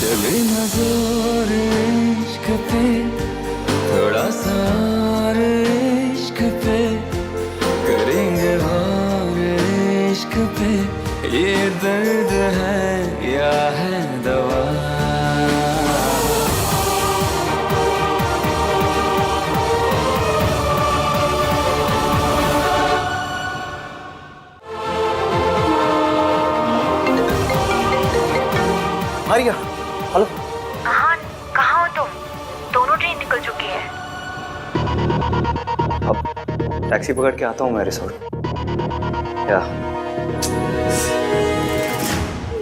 चले ना जोर इश्क पे, थोड़ा सा और इश्क पे, करेंगे और इश्क पे, ये दर्द है या है दवा। आर्या, हेलो। हाँ, कहाँ हो तुम? दोनों ट्रेन निकल चुकी है। अब टैक्सी पकड़ के आता हूँ मैं रिसोर्ट। क्या?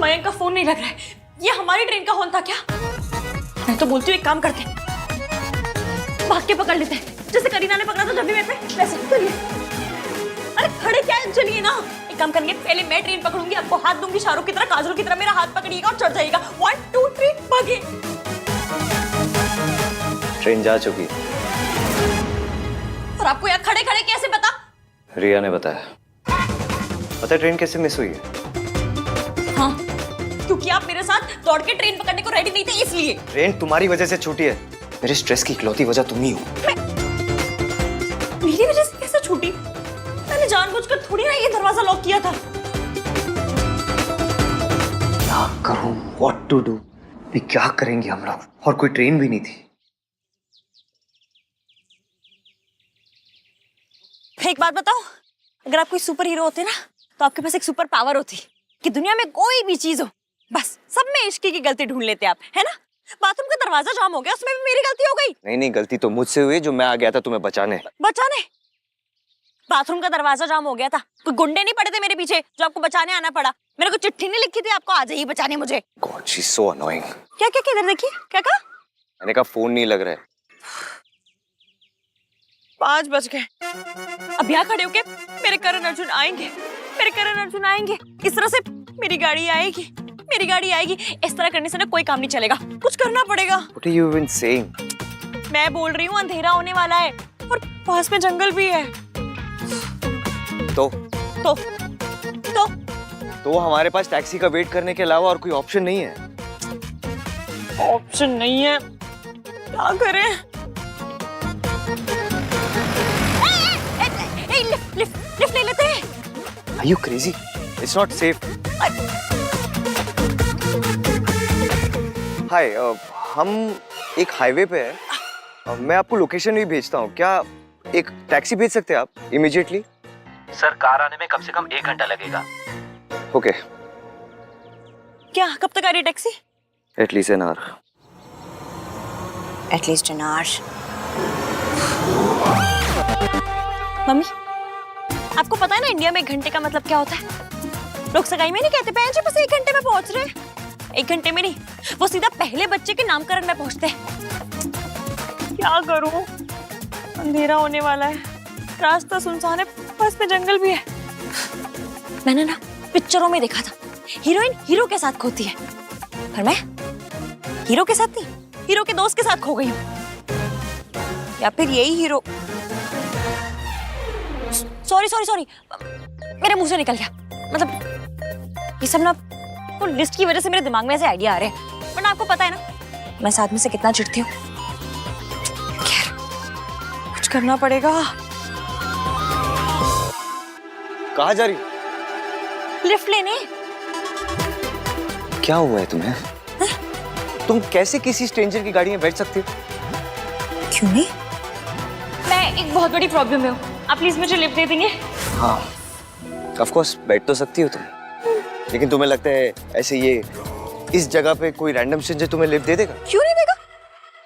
मयंक का फोन नहीं लग रहा है। ये हमारी ट्रेन का फोन था क्या? मैं तो बोलती हूँ एक काम करते हैं, भाग के पकड़ लेते हैं, जैसे करीना ने पकड़ा था जब भी मेरे पे, वैसे चलिए। अरे खड़े क्या है, चलिए ना। एक काम करेंगे, पहले मैं ट्रेन पकड़ूंगी, आपको हाथ दूंगी, शाहरुख की तरह, काजल की तरह मेरा हाथ पकड़िएगा और चढ़ जाइएगा। 1 2 3 भागे। ट्रेन जा चुकी। और आपको यहाँ खड़े खड़े कैसे पता? रिया ने बताया। पता है ट्रेन कैसे मिस हुई है? हाँ, क्योंकि आप मेरे साथ दौड़ के ट्रेन पकड़ने को रेडी नहीं थे, इसलिए। ट्रेन तुम्हारी वजह से छूटी है। मेरे स्ट्रेस की इकलौती वजह तुम ही हो। मेरी वजह से कैसे छूटी? मैंने जानबूझकर थोड़ी ना ये दरवाजा लॉक किया था। क्या करूं? What to do? भी क्या करेंगे हम लोग? और कोई ट्रेन भी नहीं थी। एक बात बताओ, अगर आप कोई सुपर हीरो होते ना, तो आपके पास एक सुपर पावर होती कि दुनिया में कोई भी चीज हो, बस सब में इश्क की गलती ढूंढ लेते आप, है ना? बाथरूम का दरवाजा जाम हो गया, उसमें भी मेरी गलती हो गई। नहीं नहीं, गलती तो मुझसे हुई जो मैं आ गया था तुम्हें बचाने। बचाने? बाथरूम का दरवाजा जाम हो गया था, कोई गुंडे नहीं पड़े थे मेरे पीछे जो आपको बचाने आना पड़ा। मेरे को चिट्ठी नहीं लिखी थी आपको आ जाइए बचाने मुझे। God, she's so annoying. क्या क्या क्या, इधर देखिए, क्या कहा? मैंने कहा फोन नहीं लग रहा है। 5 बज गए। अब यहाँ खड़े होके मेरे करण अर्जुन आएंगे, मेरे करण अर्जुन आएंगे, इस तरह से मेरी गाड़ी आएगी, मेरी गाड़ी आएगी। इस तरह करने से ना कोई काम नहीं चलेगा, कुछ करना पड़ेगा। What are you even saying? मैं बोल रही हूँ अंधेरा होने वाला है और पास में जंगल भी है। तो तो तो हमारे पास टैक्सी का वेट करने के अलावा और कोई ऑप्शन नहीं है। ऑप्शन नहीं है, क्या करें? लिफ्ट ले लेते हैं। Are you crazy? It's not safe. हाय, हम एक हाईवे पे है। मैं आपको लोकेशन भी भेजता हूँ। क्या एक टैक्सी भेज सकते हैं आप इमीडिएटली? सर कार आने में कम से कम 1 घंटा लगेगा। ओके। क्या कब तक आ रही taxi? At least an hour. At least an hour. Mummy, आपको पता है ना इंडिया में 1 घंटे का मतलब क्या होता है? लोग सगाई में नहीं कहते बहन जी बस 1 घंटे में पहुंच रहे हैं। 1 घंटे में नहीं, वो सीधा पहले बच्चे के नामकरण में पहुंचते हैं। क्या करूं, अंधेरा होने वाला है, रास्ता सुनसान है, पास में जंगल भी है। मैंने ना पिक्चरों में देखा था, हीरोइन हीरो के साथ खोती है, पर मैं हीरो के साथ नहीं, हीरो के दोस्त के साथ खो गई हूँ। या फिर यही हीरो, सॉरी, मेरे मुंह से निकल गया। मतलब ये सब ना वो लिस्ट की वजह से मेरे दिमाग में ऐसे आइडिया आ रहे हैं, वरना आपको पता है ना मैं इस आदमी से कितना चिढ़ती हूँ। खैर, कुछ करना पड़ेगा। कहाँ जा रही हो? लिफ्ट लेने। क्या हुआ है तुम्हें? तुम कैसे किसी स्ट्रेंजर की गाड़ी में बैठ सकती हो? क्यों नहीं? मैं एक बहुत बड़ी प्रॉब्लम में हूँ, आप प्लीज मुझे लिफ्ट दे देंगे? हाँ, ऑफ कोर्स बैठ तो सकती हो तुम, लेकिन तुम्हें लगता है ऐसे ये इस जगह पे कोई रैंडम स्ट्रेंजर तुम्हें लिफ्ट दे देगा? क्यों नहीं देगा?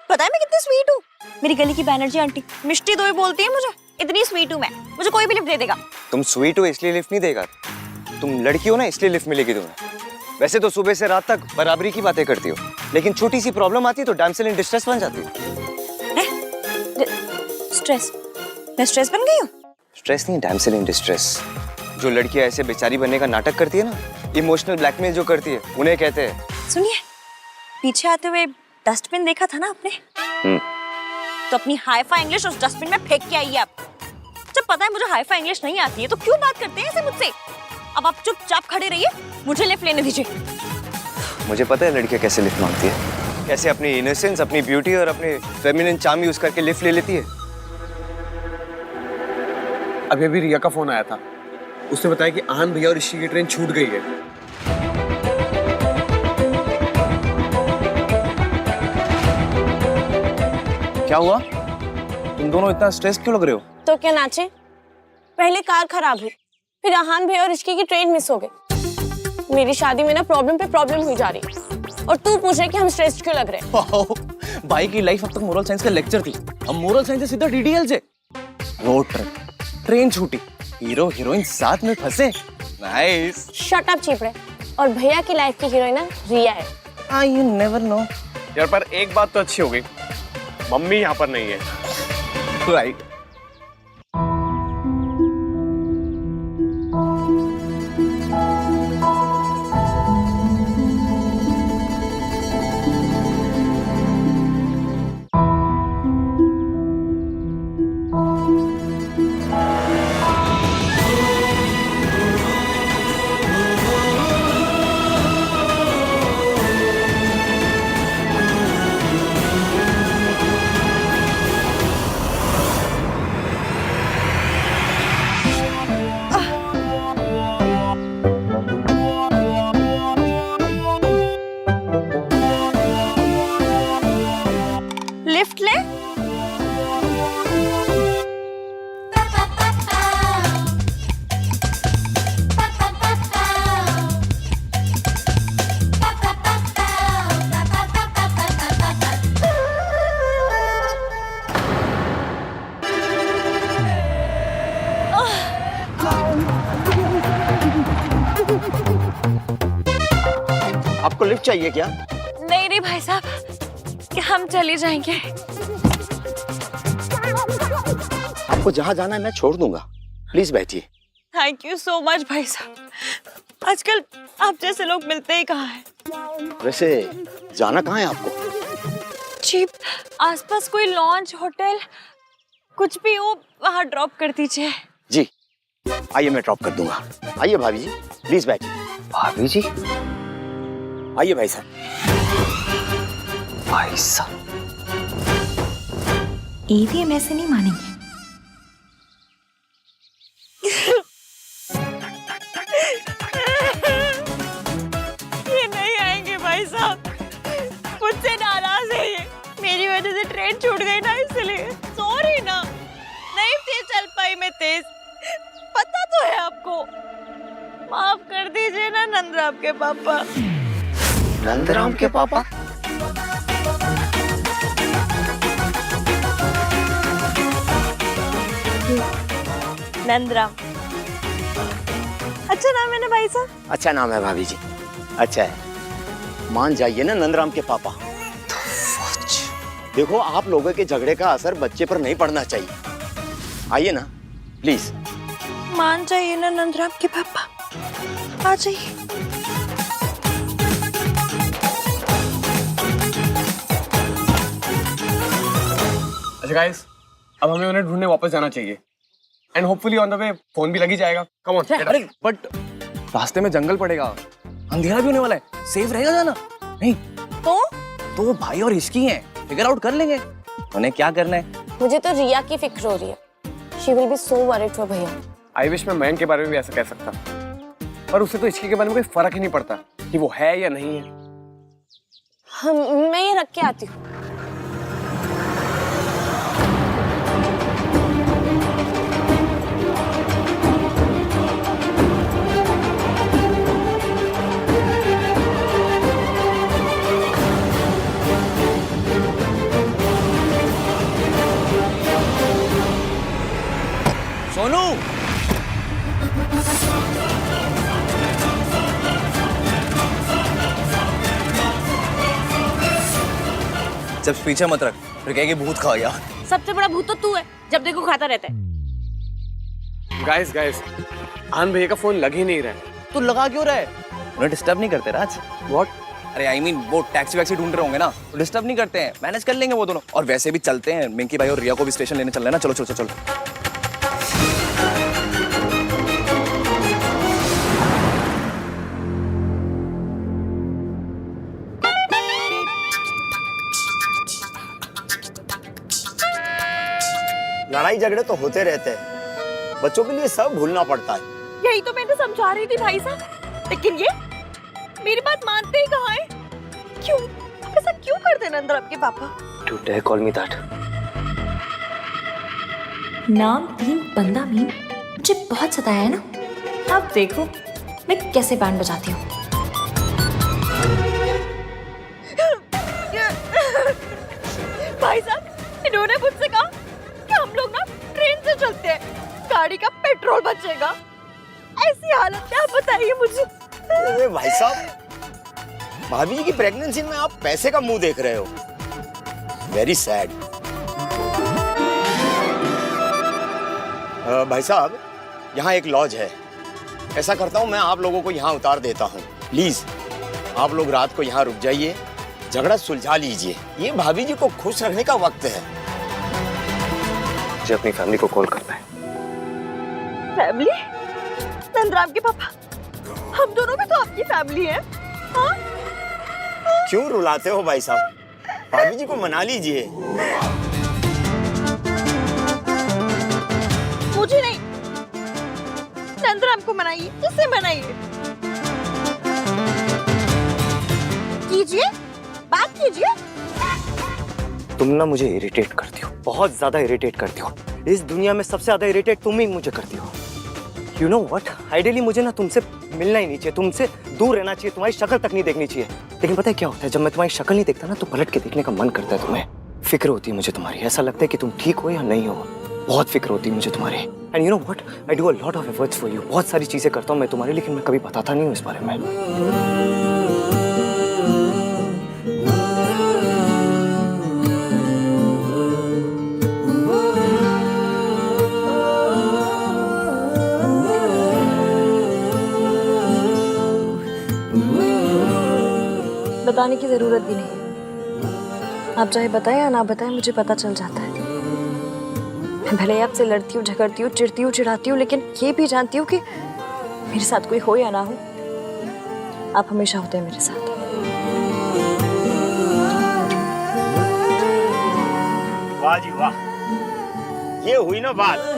पता है मैं कितनी स्वीट हूँ। मेरी गली की बैनर्जी आंटी मिष्टी दोई बोलती है मुझे, इतनी स्वीट हूँ मैं, मुझे कोई भी लिफ्ट दे देगा। तुम स्वीट हो इसलिए लिफ्ट नहीं देगा, तुम लड़की हो ना इसलिए लिफ्ट मिलेगी तुम्हें। वैसे तो सुबह से रात तक बराबरी की बातें करती हो, लेकिन छोटी सी प्रॉब्लम आती है तो डैमसेल इन डिस्ट्रेस बन जाती हो। स्ट्रेस? मैं स्ट्रेस बन गई हूँ? स्ट्रेस नहीं, डैमसेल इन डिस्ट्रेस। जो लड़कियां ऐसे बेचारी बनने का नाटक करती है ना, इमोशनल ब्लैकमेल जो करती है, उन्हें कहते हैं। सुनिए, पीछे आते हुए डस्टबिन देखा था ना आपने? तो अपनी हाईफाई इंग्लिश उस डस्टबिन में फेंक के आइए आप। जब पता है मुझे हाईफाई इंग्लिश नहीं आती है तो क्यों बात करते हैं ऐसे मुझसे? अब आप चुपचाप खड़े रहिए, मुझे लिफ्ट लेने दीजिए। मुझे पता है लड़कियां कैसे लिफ्ट मांगती है, कैसे अपनी इनोसेंस, अपनी ब्यूटी और अपने फेमिनिन चार्म यूज करके लिफ्ट ले लेती है। अभी अभी रिया का फोन आया था, उसने बताया कि आहान भैया और ऋषि की ट्रेन छूट गई है। क्या हुआ? तुम दोनों इतना स्ट्रेस क्यों लग रहे हो? तो क्या नाचे? पहले कार खराब हुई, फिर आहान भैया और ऋषि की ट्रेन मिस हो गई। मेरी शादी में ना प्रॉब्लम पे प्रॉब्लम हुई जा रही है और तू पूछ रहा है कि हम स्ट्रेस्ड क्यों लग रहे हैं। भाई की लाइफ अब तक मोरल साइंस का लेक्चर थी, अब मोरल साइंस से सीधा डीडीएल से। रोड ट्रिप, ट्रेन छूटी, हीरो हीरोइन साथ में फंसे। नाइस। शट अप चीपड़े। और भैया की लाइफ की हीरोइन ना रिया है। You never know. यार पर एक बात तो अच्छी हो गई, मम्मी यहाँ पर नहीं है। राइट। लिफ्ट ले। आपको लिफ्ट चाहिए क्या? नहीं नहीं भाई साहब, कि हम चले जाएंगे। आपको जहाँ जाना है मैं छोड़ दूंगा, प्लीज बैठिए। थैंक यू सो मच भाई साहब। आजकल आप जैसे लोग मिलते ही कहाँ हैं। वैसे जाना कहाँ है आपको? चीप, आसपास कोई लॉन्च, होटल, कुछ भी हो वहाँ ड्रॉप कर दीजिए। जी आइए, मैं ड्रॉप कर दूंगा। आइए भाभी जी, प्लीज बैठिए। भाभी जी? आइए भाई साहब। भाई साहब, ईवीएम ऐसे नहीं मानेंगे। ये नहीं आएंगे भाई साहब, मुझसे नाराज है ये। मेरी वजह से ट्रेन छूट गई ना, इसलिए सॉरी ना। नहीं थी चल पाई मैं तेज, पता तो है आपको। माफ कर दीजिए ना नंदराम के पापा। नंदराम के पापा? नंदराम अच्छा नाम है ना भाई साहब? अच्छा नाम है भाभी जी, अच्छा है। मान जाइए ना नंदराम के पापा। देखो, आप लोगों के झगड़े का असर बच्चे पर नहीं पड़ना चाहिए। आइए ना प्लीज। मान जाइए ना नंदराम के पापा, आ जाइए। अच्छा गाइस, अब हमें उन्हें ढूंढने वापस जाना चाहिए। And hopefully on the way phone भी लगी जाएगा। Come on. अरे बट रास्ते में जंगल पड़ेगा, अंधेरा भी होने वाला है, सेफ रहेगा जाना? नहीं तो भाई और इसकी हैं, फिगर आउट कर लेंगे उन्हें क्या करना है। मुझे तो रिया की फिक्र हो रही है। She will be so worried for भैया। आई विश मैं मयंक के बारे में भी ऐसा कह सकता, पर उससे तो इसकी के बारे में कोई फर्क ही नहीं पड़ता कि वो है या नहीं है। मैं ये रख के आती हूँ। सोनू, जब पीछे मत रख, फिर कहेगी भूत खा गया। सबसे बड़ा भूत तो तू है, जब देखो खाता रहता है। गाइस आहान भैया का फोन लग ही नहीं रहा है। तू लगा क्यों रहा है? उन्हें डिस्टर्ब नहीं करते राज? व्हाट? अरे आई मीन वो टैक्सी वैक्सी ढूंढ रहे होंगे ना, तो डिस्टर्ब नहीं करते हैं, मैनेज कर लेंगे वो दोनों। और वैसे भी चलते हैं, मिंकी भाई और रिया को भी स्टेशन लेने चल रहे हैं ना। चलो चलो चलो। लड़ाई झगड़े तो होते रहते हैं, बच्चों के लिए सब भूलना पड़ता है। यही तो मैंने समझा रही थी भाई साहब, लेकिन ये मेरी बात मानते ही कहाँ है? क्यों ऐसा क्यों करते नंदर आपके पापा? You dare call me that? नाम तीन बंदा मीन मुझे बहुत सताया है ना। अब देखो मैं कैसे बैंड बजाती हूँ। भाई साहब इन्होंने मुझसे कहा कि हम लोग ना ट्रेन से चलते हैं, गाड़ी का पेट्रोल बचेगा। ऐसी हालत क्या बताइए मुझे। अरे भाई साहब, भाभी जी की प्रेगनेंसी में आप पैसे का मुंह देख रहे हो। Very sad. भाई साहब, यहाँ एक लॉज है। ऐसा करता हूँ मैं आप लोगों को यहाँ उतार देता हूँ। प्लीज आप लोग रात को यहाँ रुक जाइए, झगड़ा सुलझा लीजिए। ये भाभी जी को खुश रखने का वक्त है। मुझे अपनी फैमिली को कॉल करना है। फैमिली? नंदराम के पापा, हम दोनों भी तो आपकी फैमिली है। हाँ? क्यों रुलाते हो भाई साहब? भाभी जी को मना लीजिए। मुझे नहीं, नंदराम को मनाइए, जिससे मनाइए। कीजिए, बात कीजिए। तुम ना मुझे इरिटेट करती हो, बहुत ज्यादा इरिटेट करती हो। इस दुनिया में सबसे ज्यादा इरिटेट तुम ही मुझे करती हो। You know what? आइडियली मुझे ना तुमसे मिलना ही नहीं चाहिए, तुमसे दूर रहना चाहिए, तुम्हारी शक्ल तक नहीं देखनी चाहिए। लेकिन पता है क्या होता है, जब मैं तुम्हारी शक्ल नहीं देखता ना तो पलट के देखने का मन करता है तुम्हें। फिक्र होती है मुझे तुम्हारी, ऐसा लगता है कि तुम ठीक हो या नहीं हो। बहुत फिक्र होती है मुझे तुम्हारी। And you know what, I do a lot of efforts for you. बहुत सारी चीजें करता हूँ मैं तुम्हारी, लेकिन मैं कभी बताता नहीं हूँ इस बारे में। बताने की जरूरत भी नहीं है। आप चाहे बताएं या ना बताएं, मुझे पता चल जाता है। मैं भले ही आपसे लड़ती हूँ, झगड़ती हूँ, चिढ़ती हूँ, चिढ़ाती हूँ, लेकिन ये भी जानती हूँ कि मेरे साथ कोई हो या ना हो, आप हमेशा होते हैं मेरे साथ। वाह जी वाह, ये हुई ना बात।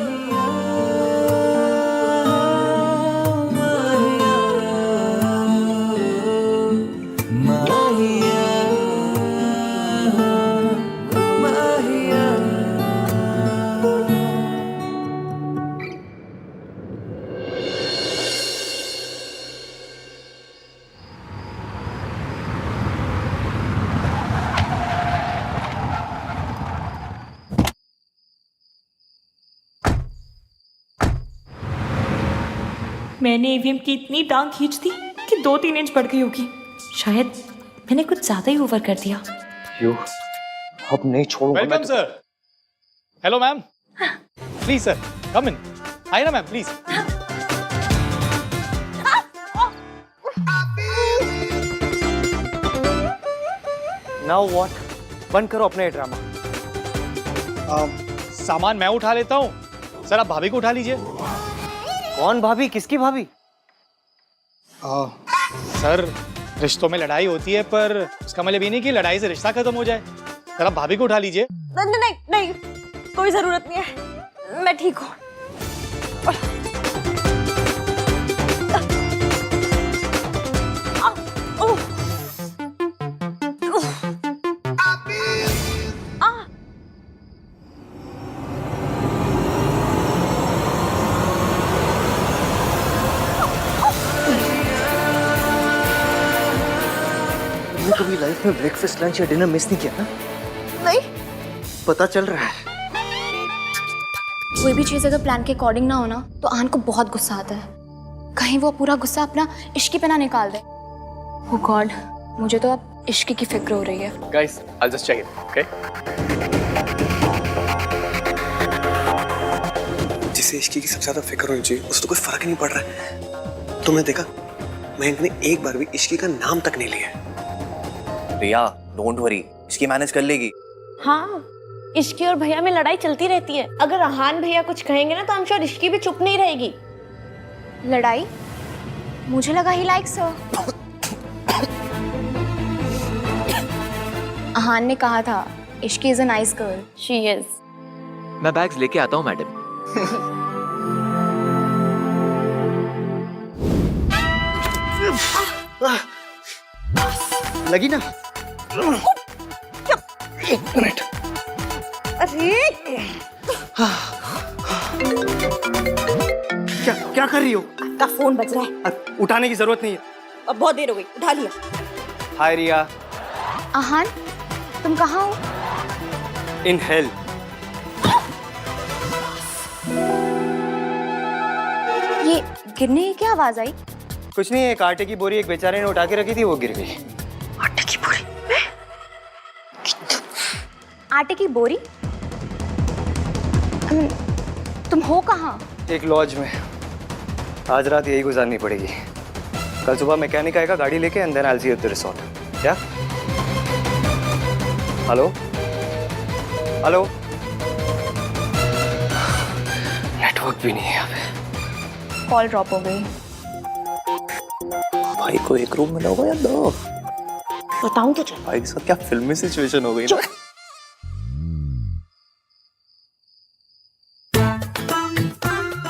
मैंने ईवीएम की इतनी टांग खींच दी कि 2-3 इंच बढ़ गई होगी। शायद मैंने कुछ ज्यादा ही ओवर कर दिया। यू अब नहीं छोड़ूंगा। Welcome sir. Hello ma'am, please sir come in. आइए ना मैम प्लीज। Now what? बंद करो अपना ये ड्रामा। सामान मैं उठा लेता हूँ, सर आप भाभी को उठा लीजिए। कौन भाभी? किसकी भाभी? सर रिश्तों में लड़ाई होती है, पर उसका मतलब ये नहीं कि लड़ाई से रिश्ता खत्म हो जाए। सर आप भाभी को उठा लीजिए। नहीं नहीं नहीं, कोई जरूरत नहीं है, मैं ठीक हूँ। कभी लाइफ में ब्रेकफास्ट, लंच या डिनर मिस नहीं किया ना? नहीं, पता चल रहा है। कोई भी चीज अगर प्लान के अकॉर्डिंग ना हो ना तो आन को बहुत गुस्सा आता है। कहीं वो पूरा गुस्सा अपना इश्की पे ना निकाल दे। ओह गॉड, मुझे तो अब इश्की की फिक्र हो रही है। Guys, I just check it, okay? जिसे इश्की की सबसे ज्यादा फिक्र होनी चाहिए उसे तो कोई फर्क ही नहीं पड़ रहा है। तुमने देखा, मयंक ने एक बार भी इश्की का नाम तक नहीं लिया। रिया, डोंट वरी, इसकी मैनेज कर लेगी। हाँ, इश्की और भैया में लड़ाई चलती रहती है। अगर अहान भैया कुछ कहेंगे ना तो हम श्योर इश्की भी चुप नहीं रहेगी। लड़ाई? मुझे लगा ही लाइक्स हो। अहान ने कहा था Ishki is a nice girl. She is. मैं बैग्स लेके आता हूँ मैडम। लगी ना? एक मिनट। अरे क्या क्या कर रही हो? आपका फोन बज रहा है। उठाने की जरूरत नहीं है। अब बहुत देर हो गई, उठा लिया। हाय रिया। आहान, तुम कहाँ हो? In hell. ये गिरने की क्या आवाज आई? कुछ नहीं, एक आटे की बोरी एक बेचारे ने उठा के रखी थी, वो गिर गई। आटे की बोरी? आटे की बोरी? तुम हो कहाँ? एक लॉज में। आज रात यही गुजारनी पड़ेगी। कल सुबह मैकेनिक आएगा गाड़ी लेके, and then I will see you at the resort. क्या? Hello hello. नेटवर्क भी नहीं है यहाँ पे। कॉल ड्रॉप हो गई। भाई को एक रूम मिला होगा या दो? बताऊं तो चल। भाई के साथ क्या फिल्मी सिचुएशन हो गई ना।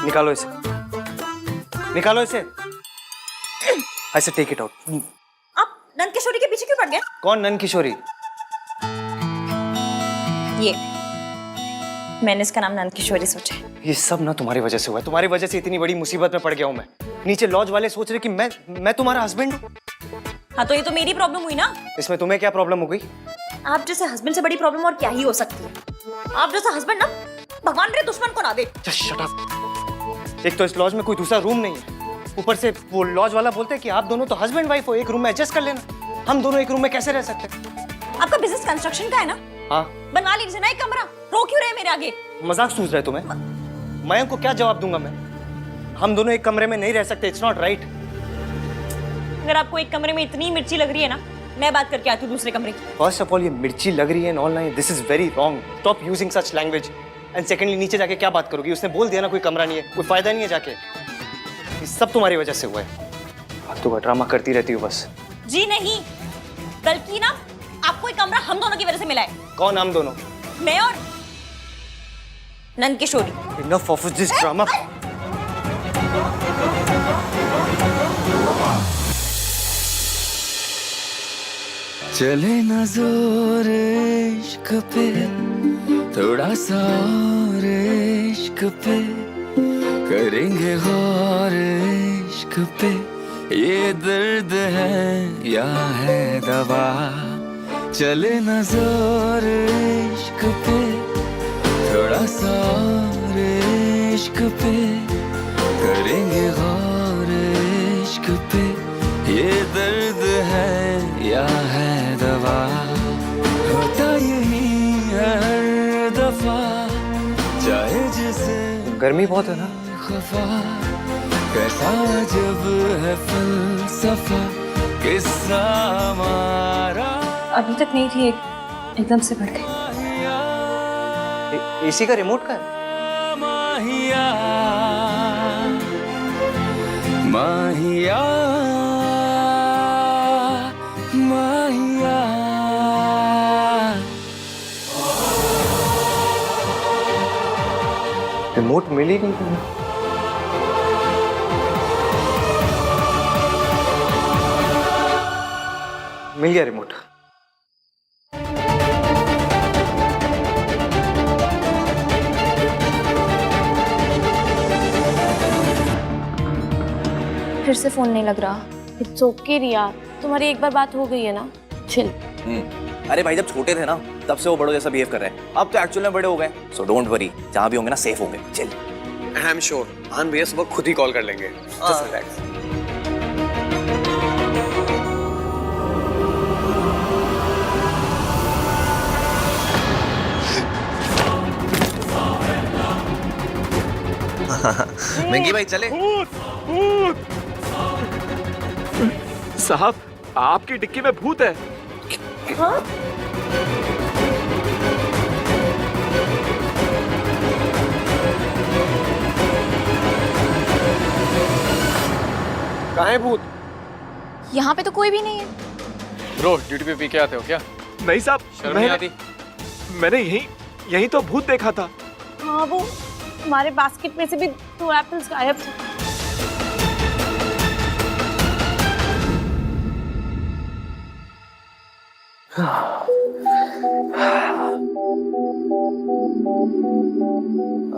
निकालो इसे, निकालो इसे। ऐसे टेक इट आउट। आप नंद किशोरी के पीछे क्यों पड़ गए? कौन नंद किशोरी? ये मैंने इसका नाम नंद किशोरी सोचा है। ये सब ना तुम्हारी वजह से हुआ है। तुम्हारी वजह से इतनी बड़ी मुसीबत में पड़ गया हूँ मैं। नीचे लॉज वाले सोच रहे कि मैं तुम्हारा हस्बैंड हूँ। हाँ तो ये तो मेरी प्रॉब्लम हुई ना। इसमें तुम्हें क्या प्रॉब्लम हो गई? आप जैसे हस्बैंड से बड़ी प्रॉब्लम और क्या ही हो सकती है। आप जैसा हस्बैंड ना भगवान रे दुश्मन को ना दे। Just shut up। एक तो इस लॉज में कोई दूसरा रूम नहीं है, ऊपर से वो लॉज वाला बोलते हैं कि आप दोनों तो हस्बैंड वाइफ हो, एक रूम में एडजस्ट कर लेना। हम दोनों एक रूम में कैसे रह सकते हैं? आपका बिजनेस कंस्ट्रक्शन का है ना? हाँ। बनवा लीजिए ना एक कमरा। रो क्यों रहे मेरे आगे? मजाक सूझ रहा है तुम्हें? मयंक को क्या जवाब दूंगा मैं? हम दोनों एक कमरे में नहीं रह सकते। It's not right. अगर आपको एक कमरे में इतनी मिर्ची लग रही है ना, मैं बात करके आती हूँ दूसरे कमरे की। फर्स्ट ऑफ ऑल ये मिर्ची लग रही है and all nine, this is very wrong. Stop using such language. And secondly, नीचे जाके क्या बात करोगी? उसने बोल दिया ना कोई कमरा नहीं है, कोई फायदा नहीं है जाके। ये सब तुम्हारी वजह से हुआ है। तो ड्रामा करती रहती हो बस। जी नहीं, कल की ना आपको एक कमरा हम दोनों की वजह से मिला है। कौन हम दोनों? मैं और नंद किशोरी। Enough of this drama. चले ना जोर इश्क पे, थोड़ा सा और इश्क पे, करेंगे गौर इश्क पे। ये दर्द है या है दवा? चले ना जोर इश्क पे, थोड़ा सा और इश्क पे, करेंगे गौर इश्क पे। ये दर्द है या है दवा? होता यही हर दफा, चाहे जिसे गर्मी बहुत है ना। खफा, कैसा जब है फलसफा, किस्सा हमारा। अभी तक नहीं थी, एकदम से बढ़ गई। एसी का रिमोट का है? माहिया माहिया माहिया। रिमोट मिल ही नहीं तुम्हें। मिल गया रिमोट। फिर से फोन नहीं लग रहा। इट्स ओके रिया, तुम्हारी एक बार बात हो गई है ना, चिल। अरे भाई जब छोटे थे ना तब से वो बड़ों जैसा बिहेव कर रहे हैं। अब तो एक्चुअल में बड़े हो गए, सो डोंट वरी, जहाँ भी होंगे ना सेफ होंगे। चिल। आई एम श्योर आन भैया सुबह खुद ही कॉल कर लेंगे। Just relax. मिंगी भाई चले। साहब, आपकी डिक्की में भूत है। कहाँ है भूत? यहाँ पे तो कोई भी नहीं है। ब्रो, ड्यूटी पे पी के आते हो क्या? नहीं साहब, शर्म नहीं आती? मैंने यही तो भूत देखा था। हाँ वो हमारे बास्केट में से भी 2 एप्पल्स गायब थे।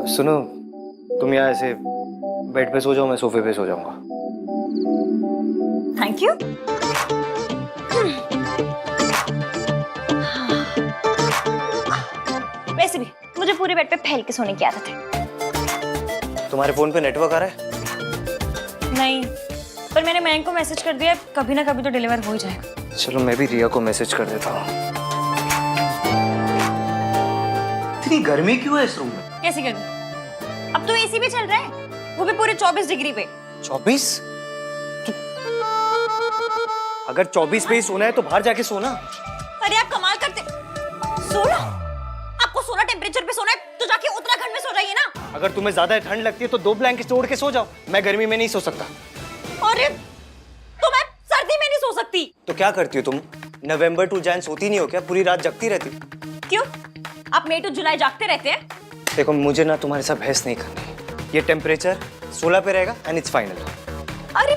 सुनो, तुम यहाँ ऐसे बेड पे सो जाओ, मैं सोफे पे सो जाऊंगा। Thank you. वैसे भी मुझे पूरे बेड पे फैल के सोने की आदत है। तुम्हारे फोन पे नेटवर्क आ रहा है? नहीं, पर मैंने मयंक को मैसेज कर दिया, कभी ना कभी तो डिलीवर हो ही जाएगा। चलो मैं भी रिया को मैसेज कर देता हूँ। इतनी गर्मी क्यों है इस रूम में? कैसी गर्मी? अब तो एसी भी चल रहा है, वो भी पूरे 24 डिग्री पे। 24? अगर 24 पे ही सोना है तो बाहर जाके सोना। अरे आप कमाल करते। सोना? आपको सोना टेम्परेचर पे सोना है तो जाके उत्तराखंड में सो जाइए ना। अगर तुम्हें ज्यादा ठंड लगती है तो 2 ब्लैंकेट ओढ़ के सो जाओ। मैं गर्मी में नहीं सो सकता। अरे तो मैं सर्दी में नहीं सो सकती। तो क्या करती हो तुम? नवंबर टू जैन सोती नहीं हो क्या? पूरी रात जगती रहती हो? क्यों? आप मई टू जुलाई जागते रहते हैं? देखो मुझे ना तुम्हारे साथ बहस नहीं करनी। ये टेम्परेचर 16 पे रहेगा एंड इट्स फाइनल। अरे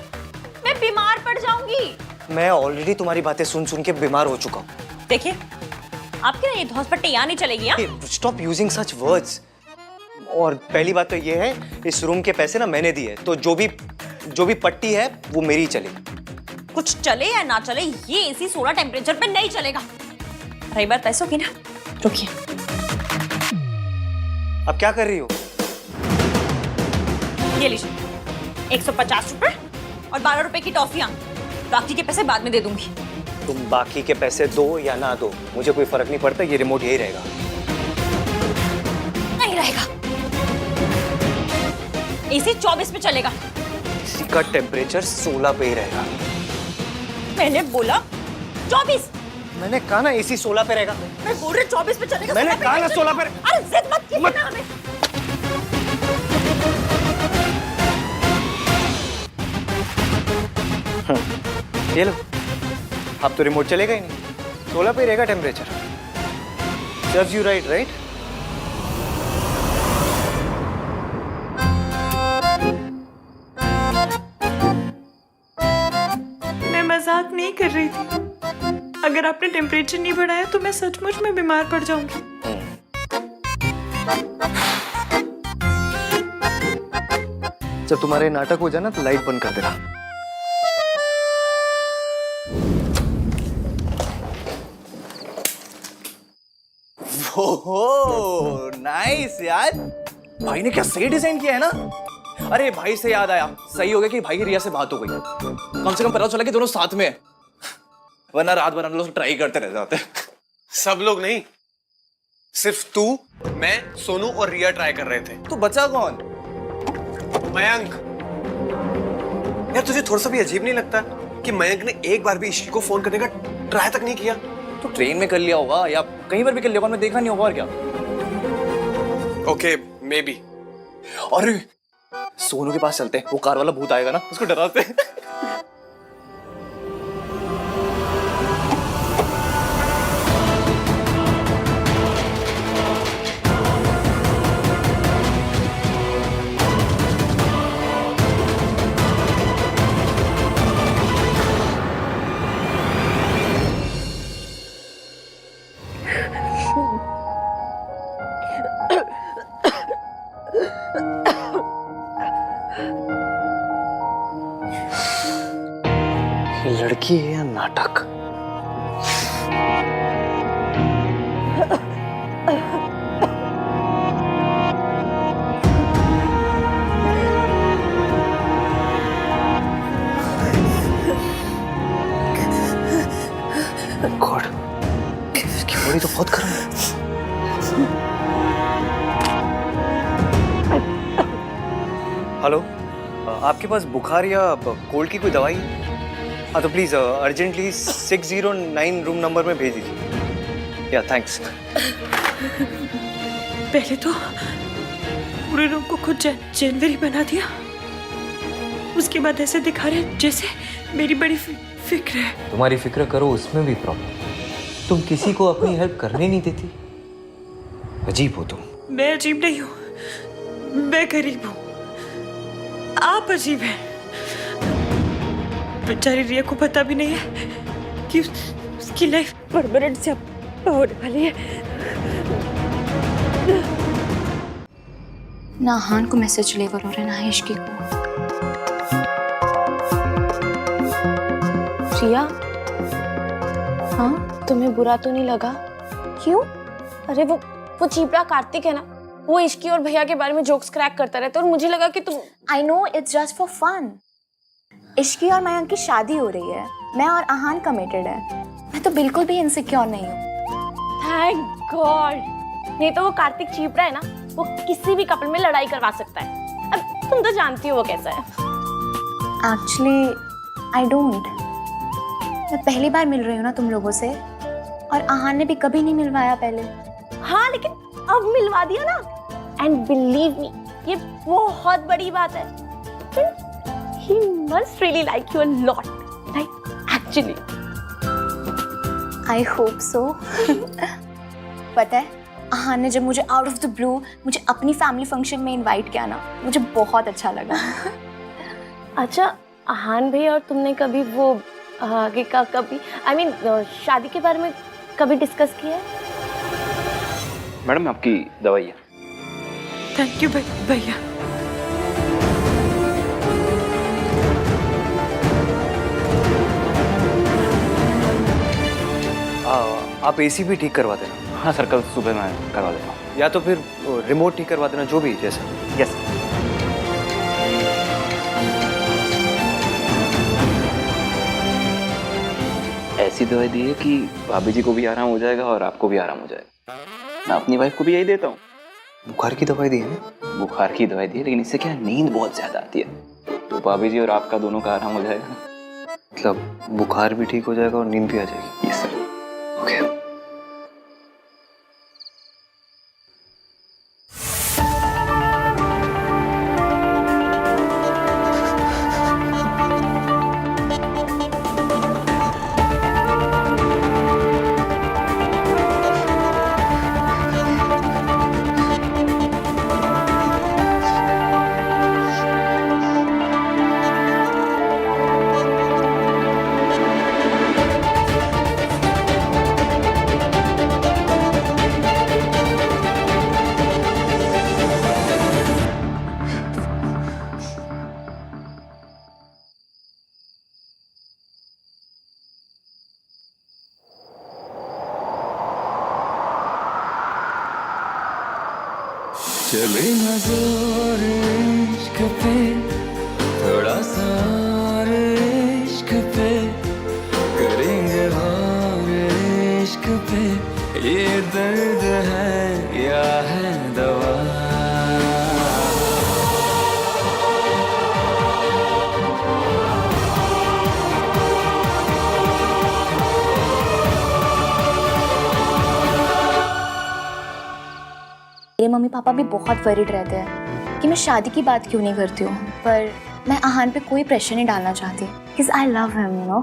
मैं बीमार पड़ जाऊंगी। मैं ऑलरेडी तुम्हारी बातें सुन सुन के बीमार हो चुका हूँ। देखिए, आपकी ना ये धौंसपट्टी यहाँ नहीं चलेगी। Stop using such words. और पहली बात तो ये है, इस रूम के पैसे ना मैंने दिए, तो जो भी पट्टी है वो मेरी चलेगी। कुछ चले या ना चले, ये एसी 16 टेम्परेचर पे नहीं चलेगा। रही बात पैसों की ना, रुकिए। अब क्या कर रही हो? ये लीजिए 150 रुपए और 12 रुपए की टॉफियां। बाकी के पैसे बाद में दे दूंगी। तुम बाकी के पैसे दो या ना दो, मुझे कोई फर्क नहीं पड़ता। ये रिमोट यही रहेगा। नहीं रहेगा। एसी 24 पे चलेगा। इसी का टेम्परेचर 16 पे ही रहेगा। मैंने बोला 24। मैंने कहा ना एसी 16 पे रहेगा। मैं बोल रही 24 पे चलेगा। मैंने कहा ना 16 पे। अरे जिद मत कीजिए ना हमें। ये लो, अब तो रिमोट चलेगा ही नहीं। 16 पे रहेगा temperature. Serves you right, right? मैं मजाक नहीं कर रही थी। अगर आपने टेम्परेचर नहीं बढ़ाया तो मैं सचमुच में बीमार पड़ जाऊंगी। जब तुम्हारे नाटक हो जाए ना तो लाइट बंद कर देना। ओहो नाइस यार, भाई ने क्या सही डिजाइन किया है ना। अरे भाई से याद आया, सही हो गया कि भाई की रिया से बात हो गई। कम से कम पता चला कि दोनों साथ में है, वरना रात भर हम लोग ट्राई करते रह जाते। सब लोग नहीं, सिर्फ तू, मैं, सोनू और रिया ट्राई कर रहे थे। तो बचा कौन? मयंक। यार तुझे थोड़ा सा भी अजीब नहीं लगता कि मयंक ने एक बार भी इश्की को फोन करने का ट्राई तक नहीं किया? तो ट्रेन में कर लिया होगा या कहीं पर भी कर लिया होगा, मैं देखा नहीं होगा। और क्या? Okay may be. और सोनू के पास चलते हैं, वो कार वाला भूत आएगा ना, उसको डराते हैं। लड़की है या नाटक? गॉड, इसकी बॉडी तो बहुत गर्म है। हेलो, आपके पास बुखार या कोल्ड की कोई दवाई है? हाँ तो प्लीज़ अर्जेंटली 609 रूम नंबर में भेज दीजिए। या थैंक्स। पहले तो पूरे रूम को खुद जनवरी बना दिया, उसके बाद ऐसे दिखा रहे जैसे मेरी बड़ी फिक्र है। तुम्हारी फिक्र करो, उसमें भी प्रॉब्लम। तुम किसी को अपनी हेल्प करने नहीं देती। अजीब हो तुम। मैं अजीब नहीं हूँ, मैं गरीब हूँ, आप अजीब हैं। बेचारी रिया को पता भी नहीं है कि उसकी लाइफ परमानेंट से अब होने वाली है। ना हान को मैसेज डिलीवर हो रहा है ना इश्की को। रिया, हाँ तुम्हें बुरा तो नहीं लगा? क्यों? अरे वो चीपड़ा कार्तिक है ना, वो इश्की और भैया के बारे में जोक्स क्रैक करता रहता है और मुझे लगा कि तुम। I know it's just for fun. Ishki और मयंक की शादी हो रही है, मैं और आहान कमिटेड है। मैं तो बिल्कुल भी इनसिक्योर नहीं हूँ। थैंक गॉड, नहीं तो वो कार्तिक चीपड़ा है ना, वो किसी भी कपल में लड़ाई करवा सकता है। अब तुम तो जानती हो वो कैसा है। Actually I don't. मैं पहली बार मिल रही हूँ ना तुम लोगों से, और आहान ने भी कभी नहीं मिलवाया पहले। हाँ लेकिन अब मिलवा दिया ना, एंड बिलीव मी ये बहुत बड़ी बात है। He must really like you a lot, like actually. I hope so. पता है आहान ने जब मुझे आउट ऑफ द ब्लू मुझे अपनी फैमिली फंक्शन में इनवाइट किया ना, मुझे बहुत अच्छा लगा। अच्छा आहान भैया और तुमने कभी वो आगे का कभी I mean शादी के बारे में कभी डिस्कस किया है? मैडम आपकी दवाई है। थैंक यू भैया। आप एसी भी ठीक करवा देना। हाँ सर, कल सुबह मैं करवा देता हूँ। या तो फिर रिमोट ठीक करवा देना, जो भी जैसा। यस। ऐसी दवाई दी है कि भाभी जी को भी आराम हो जाएगा और आपको भी आराम हो जाएगा। मैं अपनी वाइफ को भी यही देता हूँ। बुखार की दवाई दी है ना? बुखार की दवाई दी है, लेकिन इससे क्या नींद बहुत ज्यादा आती है, तो भाभी जी और आपका दोनों का आराम हो जाएगा। मतलब बुखार भी ठीक हो जाएगा और नींद भी आ जाएगी। Yes sir. ओके। चले ना जोर इश्क पे, थोड़ा सा और इश्क पे, करेंगे और इश्क पे, ये दर्द है या है दवा। मेरे मम्मी पापा भी बहुत वरीड रहते हैं कि मैं शादी की बात क्यों नहीं करती हूँ, पर मैं आहान पे कोई प्रेशर नहीं डालना चाहती, because I love him, you know.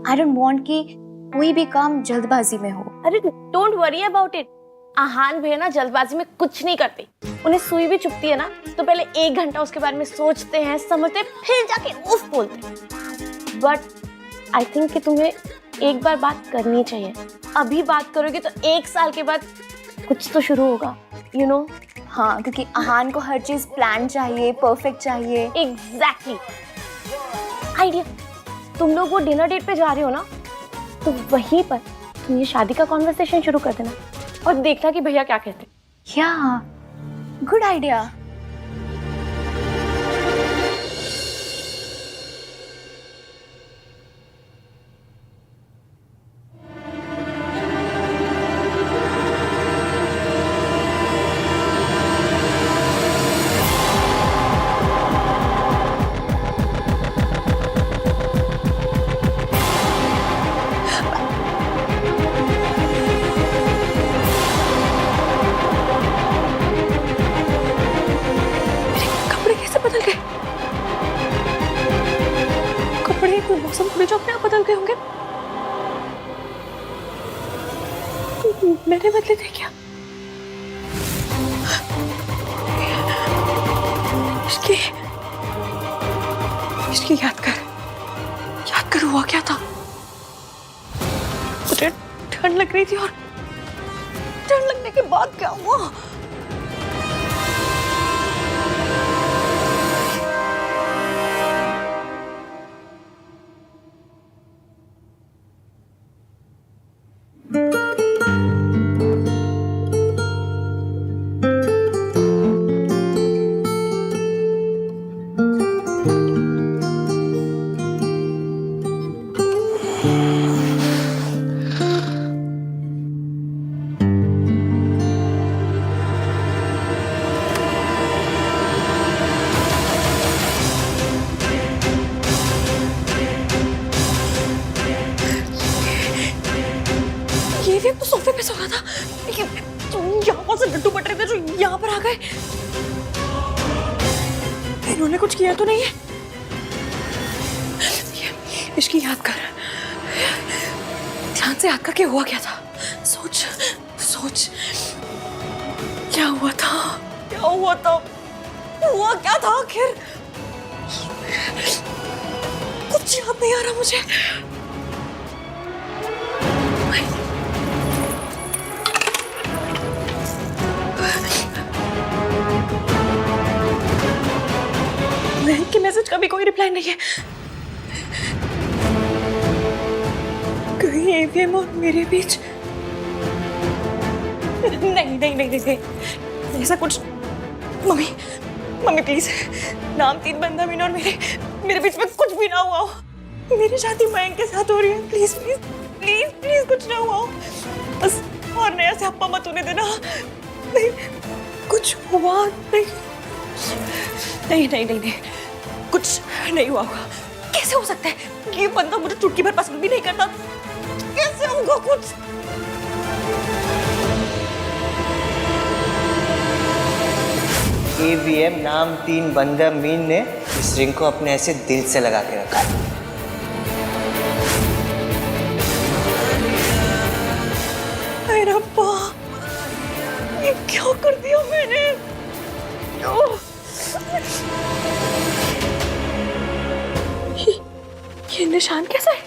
I don't want कि कोई भी काम जल्दबाजी में हो। अरे डोंट वरी अबाउट इट। आहान भैया ना जल्दबाजी में कुछ नहीं करते। उन्हें सुई भी चुभती है ना, तो पहले 1 घंटा उसके बारे में सोचते हैं, समझते हैं, फिर जाके उफ बोलते हैं। बट आई थिंक कि तुम्हें एक बार बात करनी चाहिए। अभी बात करोगे तो 1 साल के बाद कुछ तो शुरू होगा, you know? हाँ, क्योंकि आहान को हर चीज प्लान चाहिए, परफेक्ट चाहिए। एग्जैक्टली। आइडिया, तुम लोग वो डिनर डेट पे जा रहे हो ना, तो वहीं पर तुम ये शादी का कॉन्वर्सेशन शुरू कर देना और देखना कि भैया क्या कहते हैं। या गुड आइडिया। मौसम थोड़े जो अपने आप बदल गए होंगे। मैंने बदले थे क्या? इसकी याद कर हुआ क्या था? मुझे ठंड लग रही थी और ठंड लगने के बाद क्या हुआ? ये भी सोफे पे सो रहा था। यहाँ से लड्डू बट रहे थे जो यहाँ पर आ गए। इन्होंने कुछ किया तो नहीं है? इसकी याद कर, ध्यान से याद करके हुआ क्या था? सोच सोच, क्या हुआ था? क्या हुआ था? हुआ क्या था आखिर? कुछ याद नहीं आ रहा मुझे। महक के मैसेज का भी कोई रिप्लाई नहीं है। कहीं एवीएम और मेरे बीच नहीं, ऐसा कुछ। मम्मी प्लीज, नाम 3 बंदा मीना और मेरे बीच में कुछ भी ना हुआ हो। मेरी शादी मयंक के साथ हो रही है। प्लीज कुछ ना हुआ हो। बस और नया से हप्पा मत होने देना। नहीं, कुछ हुआ नहीं, कुछ नहीं हुआ होगा। कैसे हो सकता है? ये बंदा मुझे चुटकी भर पसंद भी नहीं करता। कैसे होगा कुछ? AVM नाम 3 बंदा मीन ने इस रिंग को अपने ऐसे दिल से लगा के रखा है। अरे रब्बा, ये क्या कर दिया मैंने? ये निशान कैसा है?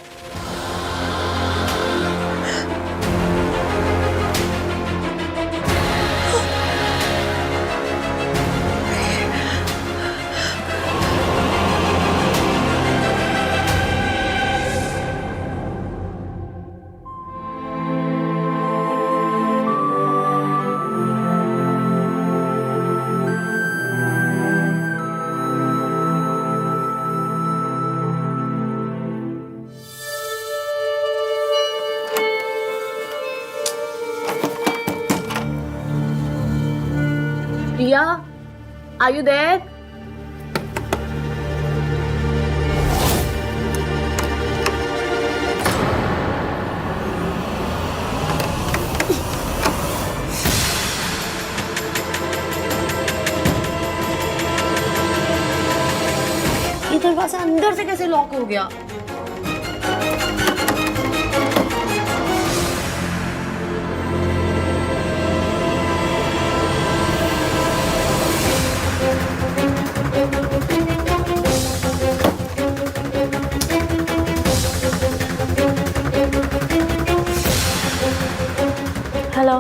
Priya, are you there? ये दरवाजा अंदर से कैसे लॉक हो गया? हेलो,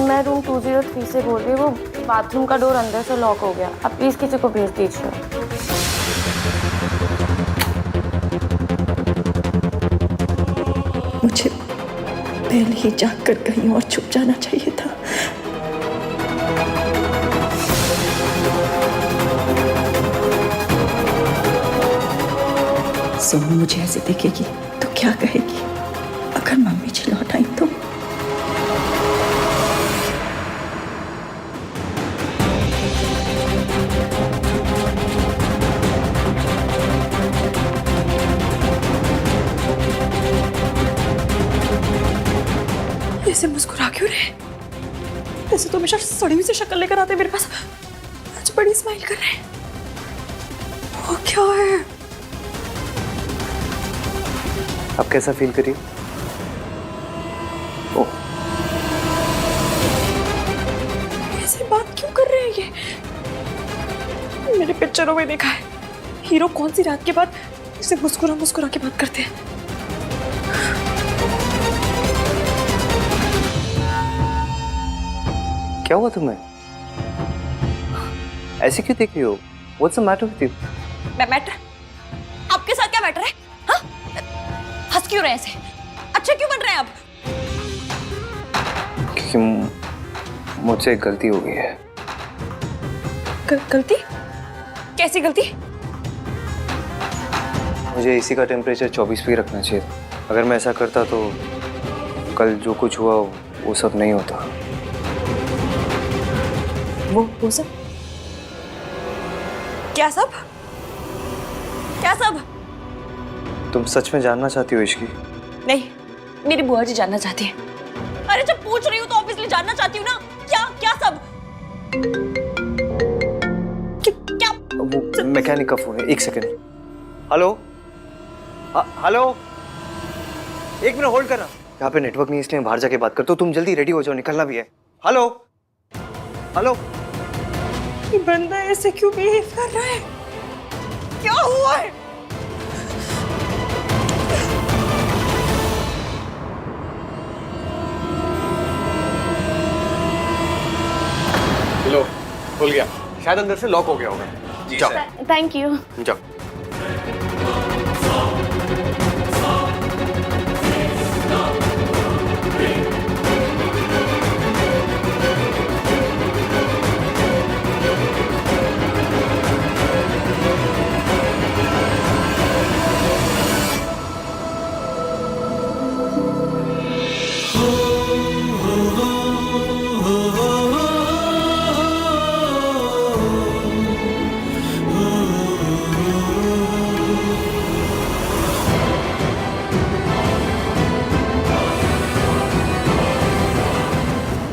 मैं रूम 203 से बोल रही हूँ। वो बाथरूम का डोर अंदर से लॉक हो गया। आप प्लीज किसी को भेज दीजिए। मुझे पहले ही जाकर कहीं और छुप जाना चाहिए था। सोनू मुझे ऐसे देखेगी तो क्या कहेगी? अगर मम्मी जी लौट आई तो? ऐसे मुस्कुरा क्यों रहे? ऐसे तो हमेशा सड़ी हुई से शक्ल लेकर आते मेरे पास। आज बड़ी स्माइल कर रहे हैं। वो क्या है? आप कैसा फील करिए? ओह, ऐसे बात क्यों कर रहे हैं ये? मैंने पिक्चरों में देखा है, हीरो कौन सी रात के बाद इसे मुस्कुरा मुस्कुरा के बात करते हैं। क्या हुआ तुम्हें? ऐसे क्यों देख रही हो? What's the matter with you? Matter? आपके साथ क्या मैटर है? हाँ? हंस क्यों रहे हैं ऐसे? अच्छा क्यों बन रहे हैं आप? क्योंकि मुझसे एक गलती हो गई है। गलती? कैसी गलती? मुझे एसी का टेम्परेचर 24 पे रखना चाहिए। अगर मैं ऐसा करता तो कल जो कुछ हुआ वो सब नहीं होता। वो सब? क्या सब? क्या सब? तुम सच में जानना चाहती हो इश्की? नहीं, मेरी बुआ जी जानना चाहती है। अरे जब पूछ रही हूँ तो ऑब्वियसली जानना चाहती हूँ ना। क्या सब? क्या? वो मैकेनिक का फोन है, एक सेकंड। हेलो? हेलो? एक मिनट होल्ड करना। यहाँ पे नेटवर्क नहीं इसलिए बाहर जाके बात करता हूँ। तुम जल्दी रेडी हो जाओ, निकलना भी है। हेलो? हेलो? ये बंदा ऐसे क्यों बिहेव कर रहा है? क्या हुआ है? लो, खुल गया। शायद अंदर से लॉक हो गया होगा। जी सर। Thank you. जाओ।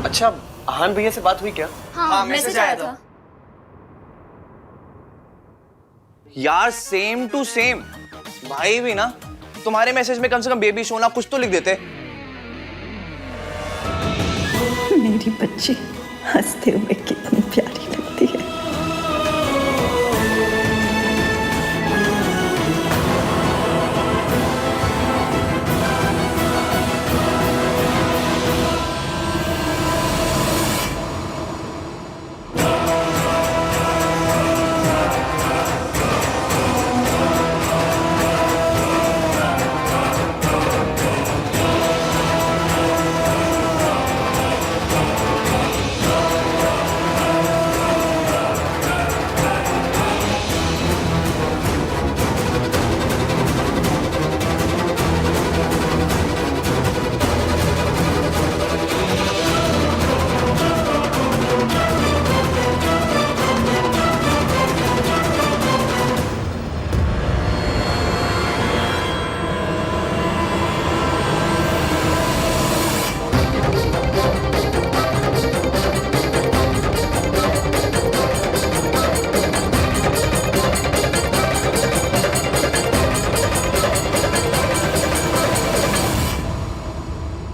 अच्छा, आहान भैया से बात हुई क्या? हाँ, मैसेज आया था। यार सेम टू सेम। भाई भी ना तुम्हारे मैसेज में कम से कम बेबी सोना कुछ तो लिख देते। मेरी बच्ची हंसते हुए कितनी प्यारी लगती है।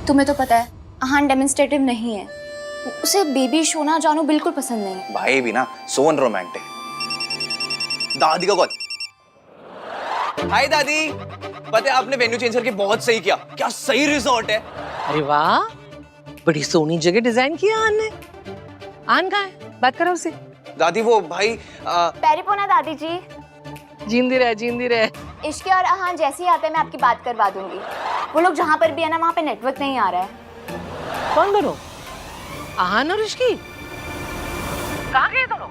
तुम्हें तो पता है आहान डेमोन्स्ट्रेटिव नहीं है। उसे बेबी सोना जानू बिल्कुल पसंद नहीं है। भाई भी ना सोन रोमांटिक। दादी का कॉल। हाय दादी, पता है आपने वेन्यू चेंज करके बहुत सही किया। क्या सही रिजॉर्ट है। अरे वाह, बड़ी सोनी जगह डिजाइन किया आन ने। आन कहाँ है? बात करो उससे। दादी वो भाई पैरिपोना दादी जी। जींदी रहे, जींदी रहे। इश्की और आहान जैसे ही आते हैं मैं आपकी बात करवा दूंगी। वो लोग जहाँ पर भी है ना वहाँ पे नेटवर्क नहीं आ रहा है। कौन दोनों? आहान और इश्की? कहाँ गए दोनों?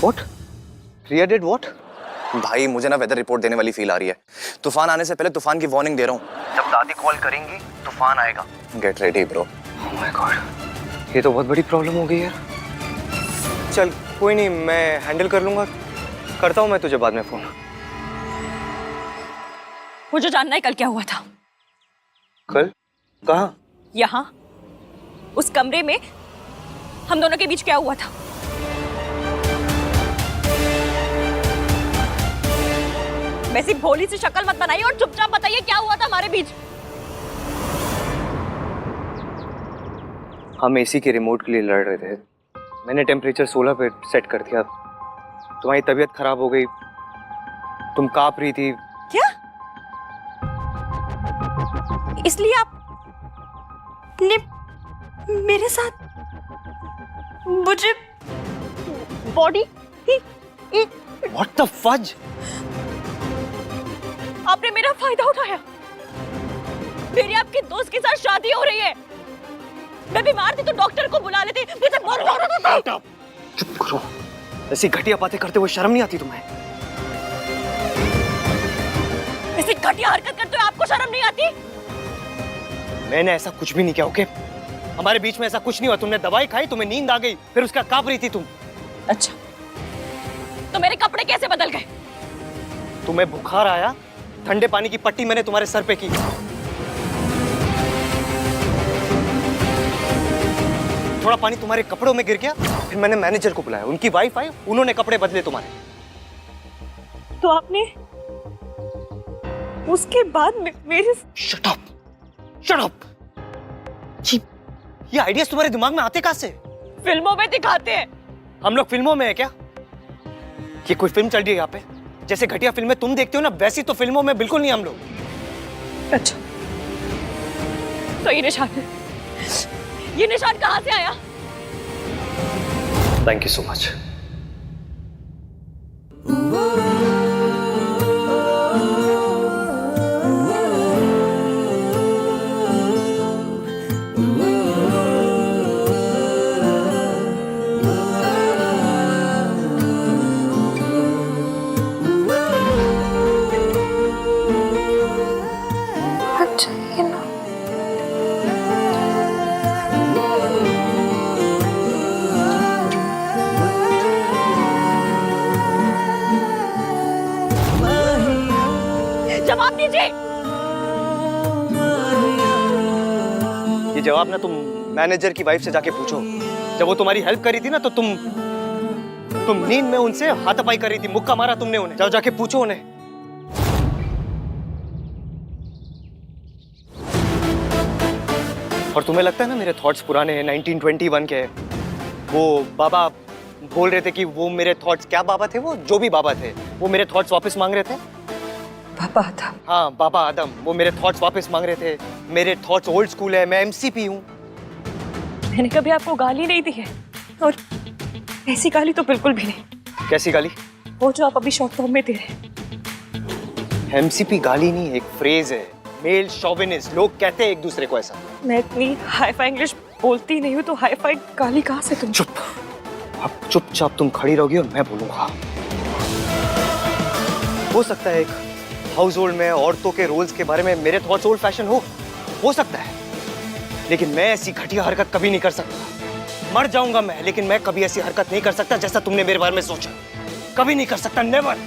What? Riya did what? भाई मुझे ना वेदर रिपोर्ट देने वाली फील आ रही है। तूफान आने से पहले तूफान की वार्निंग दे रहा हूँ। जब दादी कॉल करेंगी तूफान आएगा। Get ready bro. Oh my God, ये तो बहुत बड़ी प्रॉब्लम हो गई यार। चल कोई नहीं, मैं हैंडल कर लूंगा। करता हूँ मैं तुझे बाद में फोन। मुझे जानना है कल क्या हुआ था। कल? कहाँ? यहाँ उस कमरे में हम दोनों के बीच क्या हुआ था? वैसी भोली सी शक्ल मत बनाइए और चुपचाप बताइए क्या हुआ था हमारे बीच। हम एसी के रिमोट के लिए लड़ रहे थे। मैंने टेम्परेचर 16 पे सेट कर दिया। तुम्हारी तबीयत खराब हो गई, तुम कांप रही थी। क्या? इसलिए आपने मेरे साथ मुझे बॉडी What the fudge? आपने मेरा फायदा उठाया। मेरी आपके दोस्त के साथ शादी हो रही है। मैं बीमार थी तो डॉक्टर को बुला लेते। मुझे बहुत चुप करो। ऐसी घटिया बातें करते हुए शर्म नहीं आती तुम्हें? ऐसी घटिया हरकत करते हुए आपको शर्म नहीं आती? मैंने ऐसा कुछ भी नहीं किया, ओके? हमारे बीच में ऐसा कुछ नहीं हुआ। तुमने दवाई खाई, तुम्हें नींद आ गई, फिर उसका कांप रही थी तुम। अच्छा, तो मेरे कपड़े कैसे बदल गए? तुम्हें बुखार आया, ठंडे पानी की पट्टी मैंने तुम्हारे सर पे की। थोड़ा पानी तुम्हारे कपड़ों में गिर गया, फिर मैंने मैनेजर को बुलाया, उनकी वाइफ आई, उन्होंने कपड़े बदले तुम्हारे। तो आपने उसके बाद मेरे शट अप, शट अप। ये आइडियाज तुम्हारे दिमाग में आते कहां से? फिल्मों में दिखाते हैं। हम लोग फिल्मों में है क्या? ये कोई फिल्म चल रही है यहाँ पे? जैसे घटिया फिल्में तुम देखते हो ना, वैसी तो फिल्मों में बिल्कुल नहीं हम लोग। अच्छा, तो ये निशान कहां से आया? Thank you so much. जवाब दीजिए। ये जवाब ना तुम मैनेजर की वाइफ से जाके पूछो। जब वो तुम्हारी हेल्प करी थी ना, तो तुम नींद में उनसे हाथापाई कर रही थी, मुक्का मारा तुमने उन्हें। जाओ जाके पूछो उन्हें। और तुम्हें लगता है ना मेरे थॉट्स पुराने हैं, 1921 के हैं। वो बाबा बोल रहे थे कि वो मेरे थॉट्स, क्या बाबा थे वो, जो भी बाबा थे, वो मेरे थॉट्स वापस मांग रहे थे। बाबा आदम? हाँ, बाबा आदम, वो मेरे थॉट्स वापस मांग रहे थे। मेरे थॉट्स ओल्ड स्कूल है, मैं एमसीपी हूँ। मैंने कभी आपको गाली नहीं दी है, और ऐसी गाली तो बिल्कुल भी नहीं। कैसी गाली? वो जो आप अभी शॉर्ट फॉर्म में दे रहे हैं। एमसीपी गाली नहीं, एक फ्रेज है, मेल शोविनिस्ट। लोग कहते हैं एक दूसरे को ऐसा। मैं इतनी हाई-फाई इंग्लिश बोलती नहीं हूँ, तो हाई-फाई गाली कहाँ से तुम? चुप। अब चुपचाप तुम खड़ी रहोगी और मैं बोलूंगा। हो सकता है एक हाउस होल्ड में औरतों के रोल्स के बारे में मेरे थॉट्स ओल्ड फैशन हो सकता है, लेकिन मैं ऐसी घटिया हरकत कभी नहीं कर सकता। मर जाऊंगा मैं, लेकिन मैं कभी ऐसी हरकत नहीं कर सकता जैसा तुमने मेरे बारे में सोचा। कभी नहीं कर सकता, नेवर।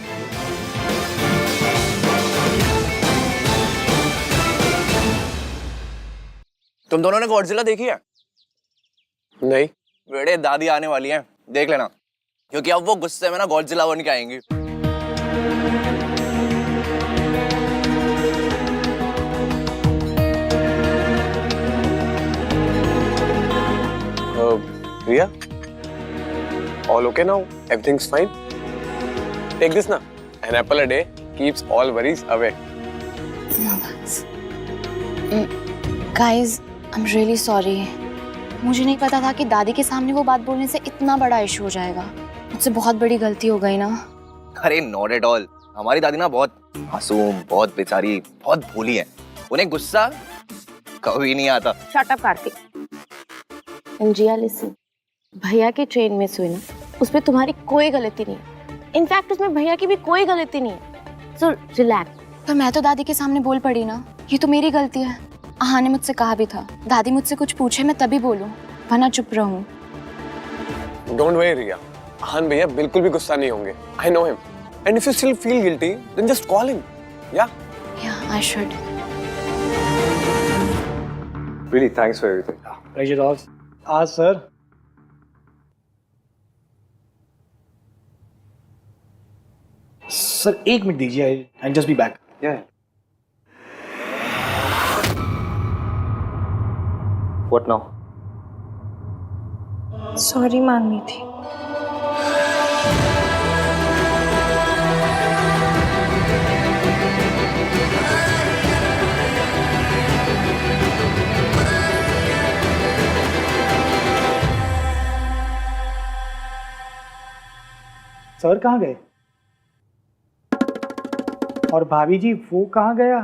तुम दोनों ने गॉडजिला देखी है? नहीं। बेटे, दादी आने वाली हैं, देख लेना, क्योंकि अब वो गुस्से में ना गॉडजिला बन के आएंगी। Riya, all okay now? Everything's fine? Take this now. An apple a day keeps all worries away. No thanks. Guys, I'm really sorry. मुझे नहीं पता था कि दादी के सामने वो बात बोलने से इतना बड़ा इशू हो जाएगा। मुझसे बहुत बड़ी गलती हो गई ना। अरे नॉट एट ऑल। हमारी दादी ना बहुत मासूम, बहुत बेचारी, बहुत भोली है। उन्हें गुस्सा कभी नहीं आता। Shut up Kartik. Jiya listen, भैया की ट्रेन मिस हुई ना, उसमें तुम्हारी कोई गलती नहीं है। इनफैक्ट उसमें भैया की भी कोई गलती नहीं है। So relax. पर मैं तो दादी के सामने बोल पड़ी ना, ये तो मेरी गलती है। आहा ने मुझसे कहा भी था, दादी मुझसे कुछ पूछे मैं तभी बोलूं, वरना चुप रहूं। Don't worry, Riya. आहान भैया बिल्कुल भी गुस्सा नहीं होंगे. I know him. And if you still feel guilty, then just call him. Yeah? Yeah, I should. Really, thanks for everything. Pleasure all. आज सर सर 1 मिनट दीजिए, I just be back. What now? Sorry मांगनी थी। Sir कहाँ गए? और भाभी जी वो कहाँ गया?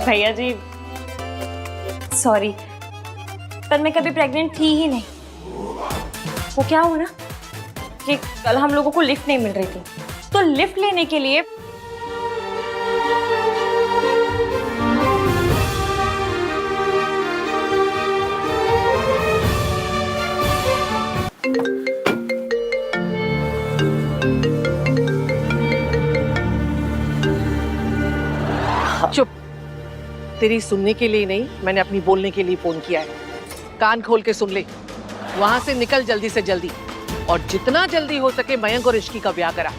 भैया जी सॉरी, पर मैं कभी प्रेग्नेंट थी ही नहीं। वो क्या हुआ ना कि कल हम लोगों को लिफ्ट नहीं मिल रही थी, तो लिफ्ट लेने के लिए चुप। तेरी सुनने के लिए नहीं, मैंने अपनी बोलने के लिए फोन किया है। कान खोल के सुन ले। वहां से निकल जल्दी से जल्दी, और जितना जल्दी हो सके मयंक और इश्की का ब्याह करा,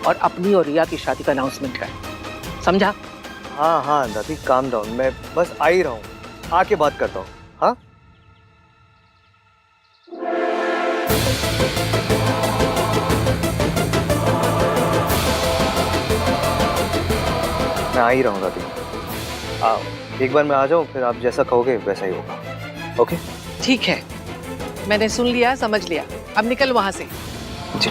और अपनी और रिया की शादी का अनाउंसमेंट कर। समझा? हाँ हाँ दादी, काम डाउन, मैं बस आ ही रहा हूँ, आके बात करता हूँ। हाँ मैं आ ही रहा हूँ दादी। एक बार मैं आ जाऊँ, फिर आप जैसा कहोगे वैसा ही होगा। ओके ठीक है, मैंने सुन लिया, समझ लिया। अब निकल वहां से। जी।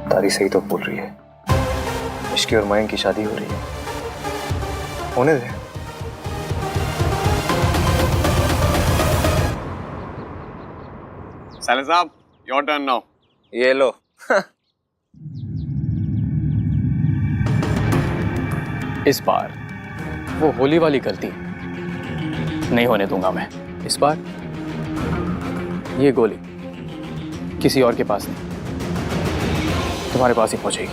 तारी सही तो बोल रही है, इश्की और मयंक की शादी हो रही है। होने दे। साले साहब, योर टर्न नाउ। ये लो। इस बार वो होली वाली गलती नहीं होने दूंगा मैं। इस बार ये गोली किसी और के पास नहीं, तुम्हारे पास ही पहुंचेगी।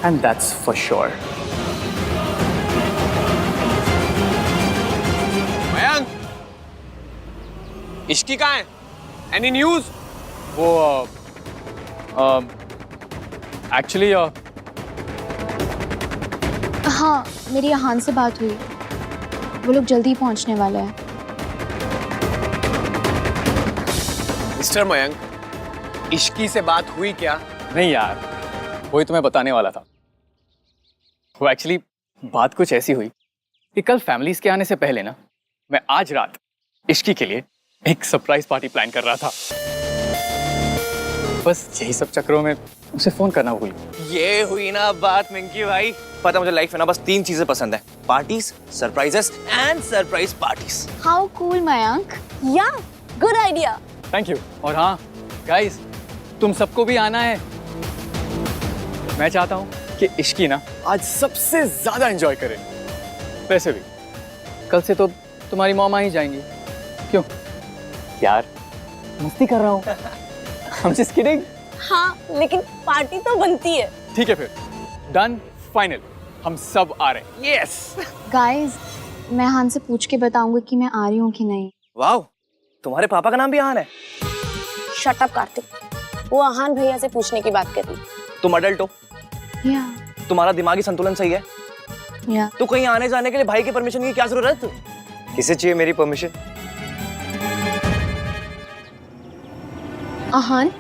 And that's for sure. Mayank, Ishki कहाँ है? Any news? वो एक्चुअली हाँ, मेरी आहान से बात हुई, वो लोग जल्दी ही पहुंचने वाले हैं। मिस्टर मयंक, इश्की से बात हुई क्या? नहीं यार, वही तुम्हें बताने वाला था। वो एक्चुअली बात कुछ ऐसी हुई कि कल फैमिलीज के आने से पहले ना, मैं आज रात इश्की के लिए एक सरप्राइज पार्टी प्लान कर रहा था। बस यही सब चक्करों में उसे फोन करना भूल गया। ये हुई ना बात मिंकी भाई। पता मुझे लाइफ में ना बस 3 चीजें पसंद है, parties, surprises and surprise parties. How cool Mayank. या गुड आइडिया। Thank you. और हाँ गाइस, तुम सबको भी आना है। मैं चाहता हूँ कि इश्की ना आज सबसे ज्यादा एंजॉय करे। वैसे भी कल से तो तुम्हारी मॉम आ ही जाएंगी। क्यों यार, मस्ती कर रहा हूँ। I'm just kidding। हाँ, लेकिन पार्टी तो बनती है। ठीक है फिर, डन, फाइनल, हम सब आ रहे हैं। यस गाइस, मैं आहान से पूछ के बताऊंगी कि मैं आ रही हूँ कि नहीं। वाह, तुम्हारे पापा का नाम भी आहान है? शट अप कार्तिक, वो आहान भैया से पूछने की बात कर रही। तुम अडल्ट हो, या तुम्हारा दिमागी संतुलन सही है, या तो कहीं आने जाने के लिए भाई की परमिशन की क्या जरूरत? किसे चाहिए मेरी परमिशन? आहान,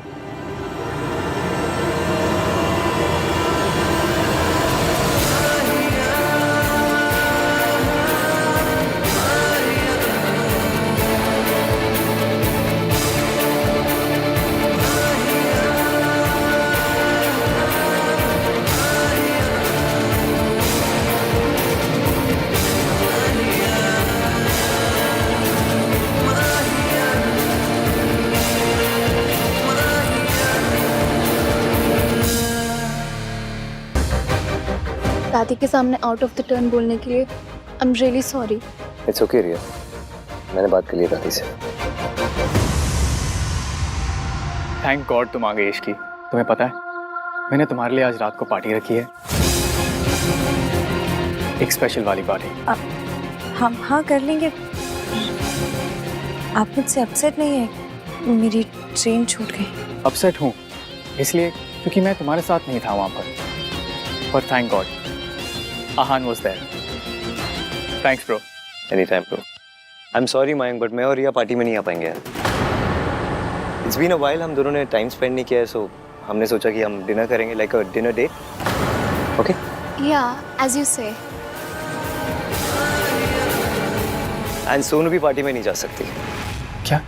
दादी के सामने आउट ऑफ द टर्न बोलने के लिए I am really sorry. It's okay Riya, मैंने बात कर ली दादी से। थैंक गॉड तुम आ गई इश्की। तुम्हें पता है मैंने तुम्हारे लिए आज रात को पार्टी रखी है, एक स्पेशल वाली पार्टी। हम हाँ कर लेंगे। आप मुझसे अपसेट नहीं है? मेरी ट्रेन छूट गई। अपसेट हूँ इसलिए क्योंकि मैं तुम्हारे साथ नहीं था वहां पर thank God Aahan was there. Thanks bro. Any time bro. I am sorry Mayank, but मैं और रिया पार्टी में नहीं आ पाएंगे यार। इट्स बीन अ व्हाइल, हम दोनों ने टाइम स्पेंड नहीं किया है, सो हमने सोचा कि हम डिनर करेंगे, like a dinner date. Okay या as you say. And Sonu भी पार्टी में नहीं जा सकती। क्या?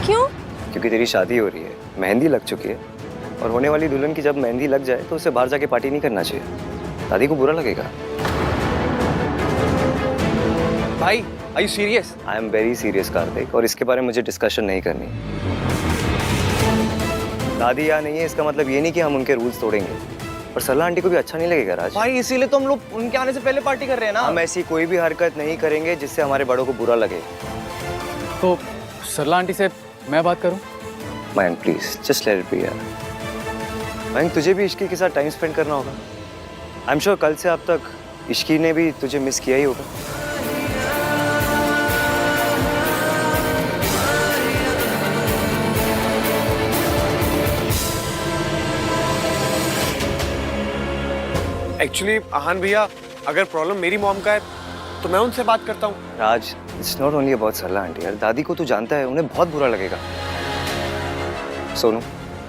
क्यों? क्योंकि तेरी शादी हो रही है, मेहंदी लग चुकी है, और होने वाली दुल्हन की जब मेहंदी लग जाए तो उसे बाहर जाके पार्टी नहीं करना चाहिए, दादी को बुरा लगेगा। भाई are you serious? I am very serious Kartik, और इसके बारे में मुझे डिस्कशन नहीं करनी। दादी यहाँ नहीं है इसका मतलब ये नहीं कि हम उनके रूल्स तोड़ेंगे, और सरला आंटी को भी अच्छा नहीं लगेगा राज। भाई इसीलिए तो हम लोग उनके आने से पहले पार्टी कर रहे हैं ना। हम ऐसी कोई भी हरकत नहीं करेंगे जिससे हमारे बड़ों को बुरा लगे। तो सरला आंटी से मैं बात करूं? Mayank please just let it be यार। मयंक तुझे भी इश्की के साथ टाइम स्पेंड करना होगा। आई एम श्योर कल से अब तक इश्की ने भी तुझे मिस किया ही होगा। एक्चुअली आहान भैया, अगर प्रॉब्लम मेरी मॉम का है तो मैं उनसे बात करता हूँ। Raj it's not only about Sarla aunty यार, दादी को तू जानता है, उन्हें बहुत बुरा लगेगा। सोनू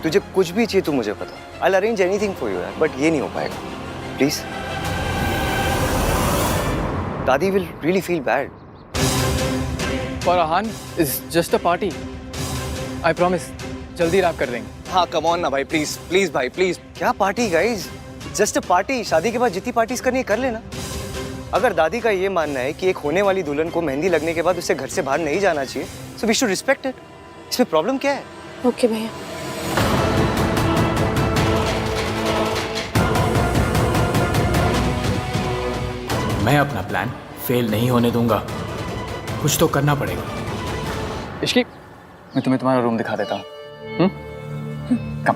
तुझे कुछ भी चाहिए तू मुझे बता, I will arrange anything for you यार, बट ये नहीं हो पाएगा प्लीज। दादी विल रियली फील बैड। और Aahan is just a party, I promise जल्दी रैप कर देंगे। हाँ कम ऑन ना भाई, प्लीज प्लीज भाई प्लीज। क्या party guys, just a party. शादी के बाद जितनी पार्टीज करनी है कर लेना। अगर दादी का ये मानना है कि एक होने वाली दुल्हन को मेहंदी लगने के बाद उसे घर से बाहर नहीं जाना चाहिए, so we should respect it. इसमें प्रॉब्लम क्या है? ओके भैया। मैं अपना प्लान फेल नहीं होने दूंगा, कुछ तो करना पड़ेगा। इश्की मैं तुम्हें तुम्हारा रूम दिखा देता हूँ। कम।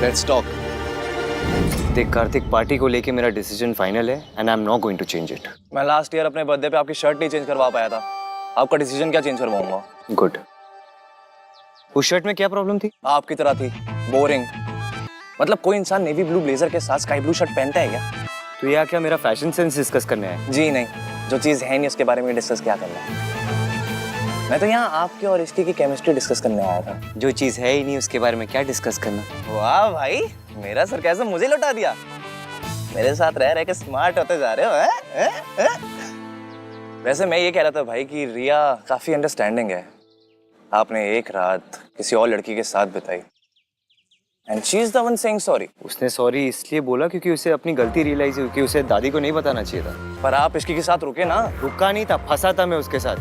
Let's talk. देख कार्तिक, पार्टी को लेके मेरा डिसीजन फाइनल है and I am not going to change it. मैं लास्ट ईयर अपने बर्थडे पे आपकी शर्ट नहीं चेंज करवा पाया था, आपका डिसीजन क्या चेंज करवाऊंगा? गुड। उस शर्ट में क्या प्रॉब्लम थी? आपकी तरह थी, बोरिंग। मतलब कोई इंसान नेवी ब्लू ब्लेजर के साथ स्काई ब्लू शर्ट पहनता है क्या? तो यहाँ क्या मेरा फैशन सेंस डिस्कस करने आया? जी नहीं, जो चीज है नहीं उसके बारे में डिस्कस क्या करना है। मैं तो यहाँ आपके और इसकी की केमिस्ट्री डिस्कस करने आया था। जो चीज है ही नहीं उसके बारे में क्या डिस्कस करना? वाह भाई, मेरा सरकाज़म मुझे लौटा दिया। मेरे साथ रह रह के स्मार्ट होते जा रहे हो। वैसे मैं ये कह रहा था भाई कि रिया काफी अंडरस्टैंडिंग है। आपने एक रात किसी और लड़की के साथ बिताई and she is the one saying sorry. उसने सॉरी इसलिए बोला क्योंकि उसे अपनी गलती रियलाइज हुई कि उसे दादी को नहीं बताना चाहिए था। पर आप इसकी के साथ रुके ना। रुका नहीं था, फंसा था मैं उसके साथ।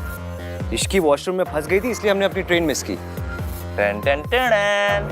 इश्की वॉशरूम में फंस गई थी इसलिए हमने अपनी ट्रेन मिस की। टन टन टन।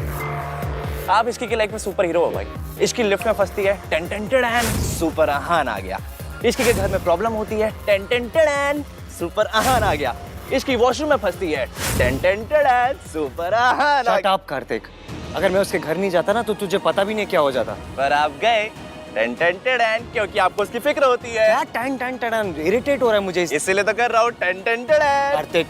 आप इसकी की लाइफ में सुपर हीरो हो भाई। इसकी लिफ्ट में फंसती है, टन टन टन, सुपर आहान आ गया। इसकी के घर में प्रॉब्लम होती है, टन टन टन, सुपर आहान आ गया। इसकी वॉशरूम में फंसती है, टन टन टन, सुपर आहान आ गया। शट अप कार्तिक, अगर मैं उसके घर नहीं जाता ना तो तुझे पता भी नहीं क्या हो जाता। पर आप गए, टन टन टन, क्योंकि आपको उसकी फिक्र होती है। क्या टन टन टन? इरिटेट हो रहा है मुझे इसलिए तो कर रहा हूँ, टन टन टन। कार्तिक,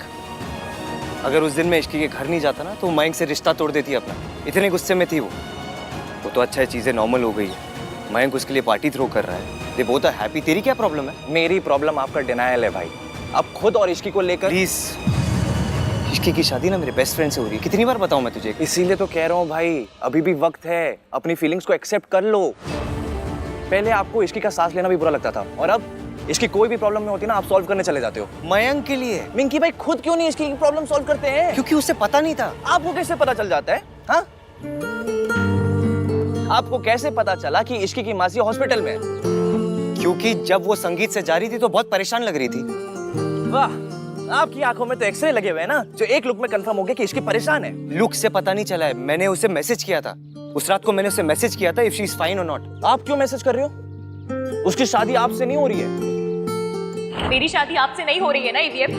अगर उस दिन मैं इश्की के घर नहीं जाता ना तो मयंक से रिश्ता तोड़ देती अपना। इतने गुस्से में थी वो तो अच्छा है, चीजें नॉर्मल हो गई है। मयंक उसके लिए पार्टी थ्रो कर रहा है, दे बोथ आर हैप्पी। तेरी क्या प्रॉब्लम है? मेरी प्रॉब्लम आपका डिनायल है भाई। अब खुद और इश्की को लेकर प्लीज, इश्की की शादी ना मेरे बेस्ट फ्रेंड से हो रही है, कितनी बार बताऊं मैं तुझे? इसीलिए तो कह रहा हूँ भाई, अभी भी वक्त है, अपनी फीलिंग्स को एक्सेप्ट कर लो। पहले आपको इश्की का सांस लेना भी बुरा लगता था और अब इसकी कोई भी प्रॉब्लम में होती ना, आप सॉल्व करने चले जाते हो। मयंक के लिए। मिंकी भाई खुद क्यों नहीं इसकी प्रॉब्लम सॉल्व करते हैं? क्योंकि उसे पता नहीं था। आपको कैसे पता चल जाता है? हाँ, आपको कैसे पता चला कि इश्की की मासी हॉस्पिटल में है? क्योंकि जब वो संगीत से जा रही थी तो बहुत परेशान लग रही थी। वाह, आपकी आंखों में तो एक्सरे लगे हुए हैं ना, जो एक लुक में कंफर्म हो गया कि इश्की परेशान है। लुक से पता नहीं चला है, मैंने उसे मैसेज किया था। उस रात को मैंने उसे मैसेज किया था इफ शी इज फाइन और नॉट। आप क्यों मैसेज कर रहे हो? उसकी शादी आपसे नहीं हो रही है। मेरी शादी आपसे नहीं हो रही है ना ईवीएम।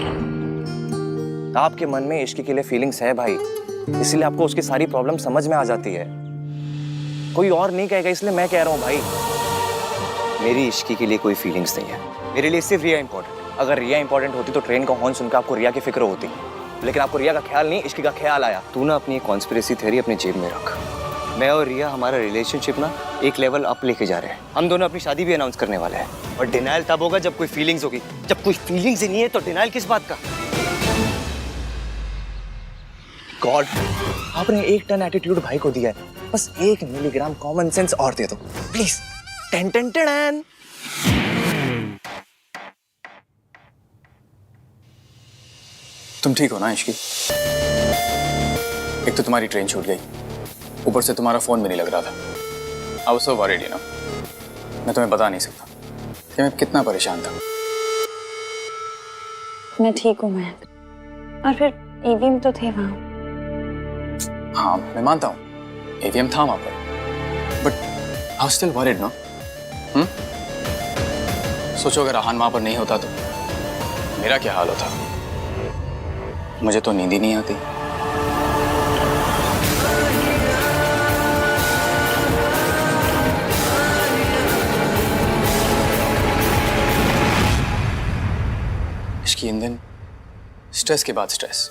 आपके मन में इश्की के लिए फीलिंग्स है भाई, इसलिए आपको उसकी सारी प्रॉब्लम समझ में आ जाती है। कोई और नहीं कहेगा, इसलिए मैं कह रहा हूँ भाई। मेरी इश्की के लिए कोई फीलिंग्स नहीं है, मेरे लिए सिर्फ रिया इंपॉर्टेंट। अगर रिया इंपॉर्टेंट होती तो ट्रेन का हॉर्न सुनकर आपको रिया की फिक्र होती, लेकिन आपको रिया का ख्याल नहीं, इश्की का ख्याल आया। तू ना अपनी कॉन्स्पिरेसी थ्योरी अपनी जेब में रख। मैं और रिया हमारा रिलेशनशिप ना एक लेवल अप लेके जा रहे हैं। हम दोनों अपनी शादी भी अनाउंस करने वाले हैं। और डिनाइल तब होगा जब कोई फीलिंग्स होगी। जब कोई फीलिंग्स ही नहीं है तो डिनाइल किस बात का? गॉड, आपने 1 टन एटीट्यूड भाई को दिया है, बस 1 मिलीग्राम कॉमन सेंस और दे दो प्लीज। Ten ten ten. तुम ठीक हो ना इश्की? एक तो तुम्हारी ट्रेन छूट गई, ऊपर से तुम्हारा फोन भी नहीं लग रहा था। I was so worried, you know. मैं तुम्हें बता नहीं सकता कि मैं कितना परेशान था। मैं ठीक हूँ मयंक, और फिर ईवीएम तो थे वहाँ। हाँ मैं मानता हूँ एवीएम था वहां पर, but I was still worried no. सोचो अगर आहान वहां पर नहीं होता तो मेरा क्या हाल होता। मुझे तो नींद ही नहीं आती। इसकी इन दिन स्ट्रेस के बाद स्ट्रेस,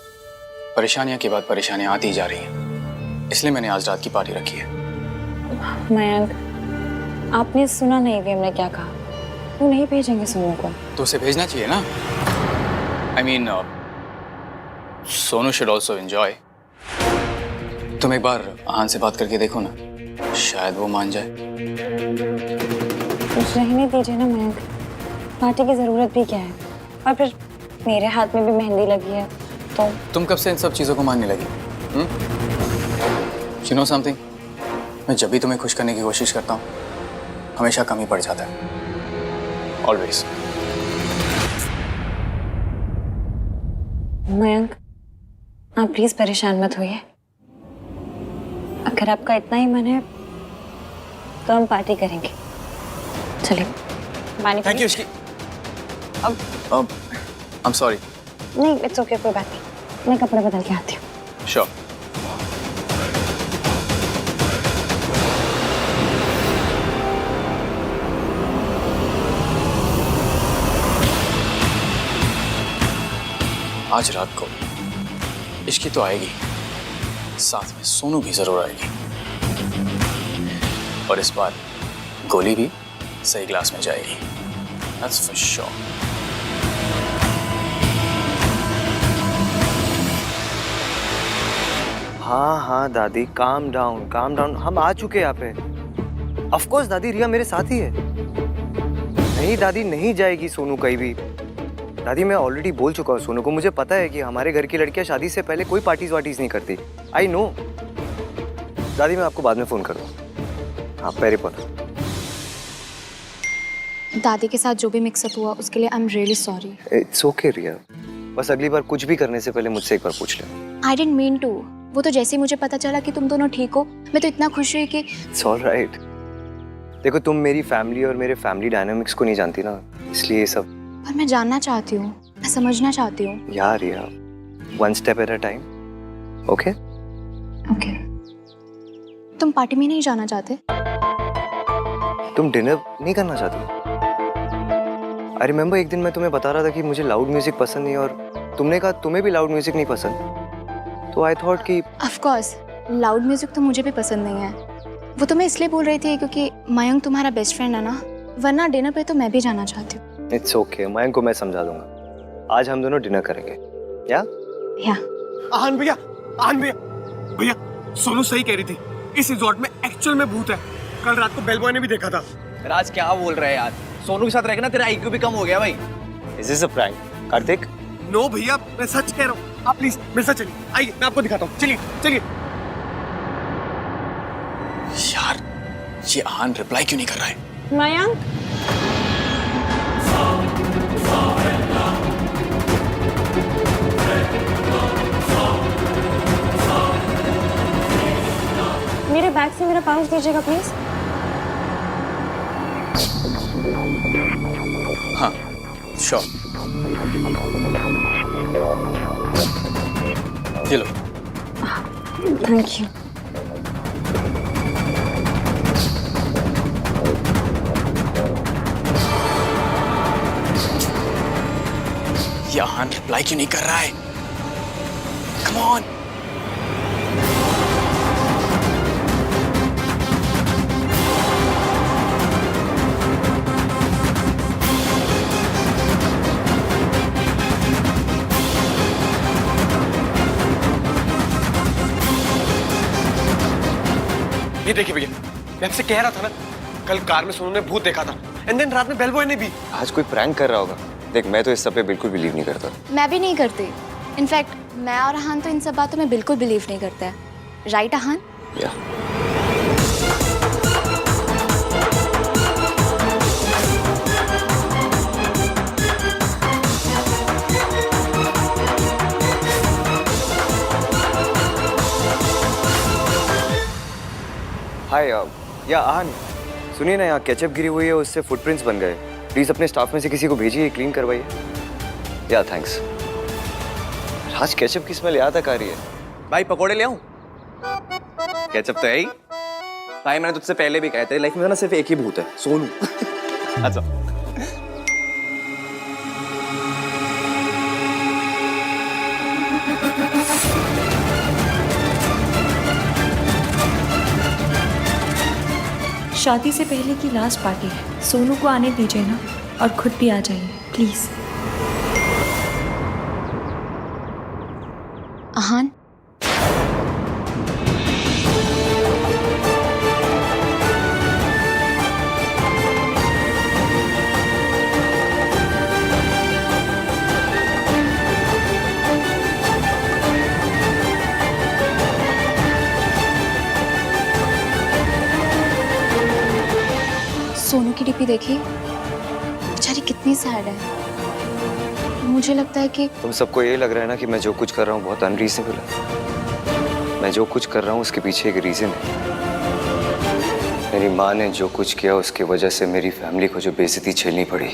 परेशानियां के बाद परेशानियां आती ही जा रही हैं। इसलिए मैंने आज रात की पार्टी रखी है। मयंक, आपने सुना नहीं ईवीएम ने क्या कहा? वो नहीं भेजेंगे सोनू को। तो उसे भेजना चाहिए ना। I mean Sonu should also enjoy. तुम एक बार आहान से बात करके देखो ना, शायद वो मान जाए। कुछ रहने दीजिए ना मयंक, पार्टी की जरूरत भी क्या है? और फिर मेरे हाथ में भी मेहंदी लगी है तो। तुम कब से इन सब चीजों को मानने लगी? You know something? मैं जब भी तुम्हें खुश करने की कोशिश करता हूँ हमेशा कम ही पड़ जाता है। Always. मयंक, आप प्लीज परेशान मत होइए। अगर आपका इतना ही मन है तो हम पार्टी करेंगे। चलिए पानी। Thank you Ishki. I'm sorry. नहीं, इट्स ओके, कोई बात नहीं। मैं कपड़े बदल के आती हूँ। Sure. आज रात को इश्की तो आएगी, साथ में सोनू भी जरूर आएगी, और इस बार गोली भी सही ग्लास में जाएगी। That's for sure. हाँ दादी, काम डाउन। हम आ चुके हैं यहाँ पे। ऑफ कोर्स दादी, रिया मेरे साथ ही है। नहीं दादी, नहीं जाएगी सोनू कहीं भी। दादी मैं ऑलरेडी बोल चुका हूँ सोनू को, मुझे पता है कि हमारे घर की लड़कियां शादी से पहले कोई पार्टीज वार्टीज नहीं करती। I know. दादी मैं आपको बाद में फोन करूँ। हाँ पैरी पर। दादी के साथ जो भी मिक्सअप हुआ उसके लिए I am really sorry. It's okay Riya, बस अगली बार कुछ भी करने से पहले मुझसे एक बार पूछ ले। I didn't mean to. वो तो जैसे ही मुझे पता चला कि तुम दोनों ठीक हो, मैं तो इतना खुश हुई कि। It's all right. देखो तुम मेरी फैमिली और मेरे फैमिली डायनामिक्स को नहीं जानती ना, इसलिए ये सब। पर मैं जानना चाहती हूँ, मैं समझना चाहती हूँ। यार Riya, one step at a time. Okay okay. तुम पार्टी में नहीं जाना चाहते? तुम डिनर नहीं करना चाहती? आई रिमेम्बर एक दिन मैं तुम्हें बता रहा था कि मुझे लाउड म्यूजिक पसंद नहीं, और तुमने कहा तुम्हें भी लाउड म्यूजिक नहीं पसंद। तो आई थॉट कि ऑफ कोर्स लाउड म्यूजिक तो मुझे भी पसंद नहीं है। वो तो मैं इसलिए बोल रही थी क्योंकि मयंक तुम्हारा बेस्ट फ्रेंड है ना, वरना डिनर पे तो मैं भी जाना चाहती हूँ। इट्स ओके, मयंक को मैं समझा दूंगा। आज हम दोनों डिनर करेंगे। या आहान भैया, भैया सोनू सही कह रही थी, इस रिजॉर्ट में एक्चुअल में भूत है। कल रात को बेल बॉय ने भी देखा था। राज क्या बोल रहे हैं यार, सोनू के साथ रहेगा ना तेरा IQ भी कम हो गया भाई। Is this a prank Kartik? No भैया, मैं सच कह रहा हूँ। आप प्लीज मेरे साथ चलिए, आइए मैं आपको दिखाता हूँ। चलिए। यार ये आहान रिप्लाई क्यों नहीं कर रहा है? मयंक मेरा पाउच दीजिएगा प्लीज। हाँ श्योर। ये लो। Thank you. ये आहान रिप्लाई क्यों नहीं कर रहा है? Come on. ये देखिए भैया, मैं आपसे कह रहा था ना, कल कार में सोनू ने भूत देखा था, एंड देन रात में बेल बॉय ने भी। आज कोई प्रैंक कर रहा होगा। देख, मैं तो इस सब पे बिल्कुल बिलीव नहीं करता। मैं भी नहीं करती। इनफैक्ट मैं और अहान तो इन सब बातों में बिल्कुल बिलीव नहीं करते हैं। राइट अहान? या हाय या आहान, सुनिए ना, यहाँ केचप गिरी हुई है, उससे फुटप्रिंट्स बन गए। प्लीज अपने स्टाफ में से किसी को भेजिए, क्लीन करवाइए। या थैंक्स। आज केचप की स्मेल यहाँ तक आ रही है। भाई पकोड़े ले आऊं? केचप तो है ही। भाई मैंने तुझसे पहले भी कहा था, लाइफ में ना सिर्फ एक ही भूत है, सोनू। अच्छा। शादी से पहले की लास्ट पार्टी है, सोनू को आने दीजिए ना, और खुद भी आ जाइए प्लीज। अहान, सोनू की डीपी देखी, बेचारी कितनी सैड है। मुझे लगता है कि तुम सबको ये लग रहा है ना कि मैं जो कुछ कर रहा हूँ बहुत अनरीजनेबल है। मैं जो कुछ कर रहा हूँ उसके पीछे एक रीजन है। मेरी माँ ने जो कुछ किया उसकी वजह से मेरी फैमिली को जो बेइज्जती झेलनी पड़ी,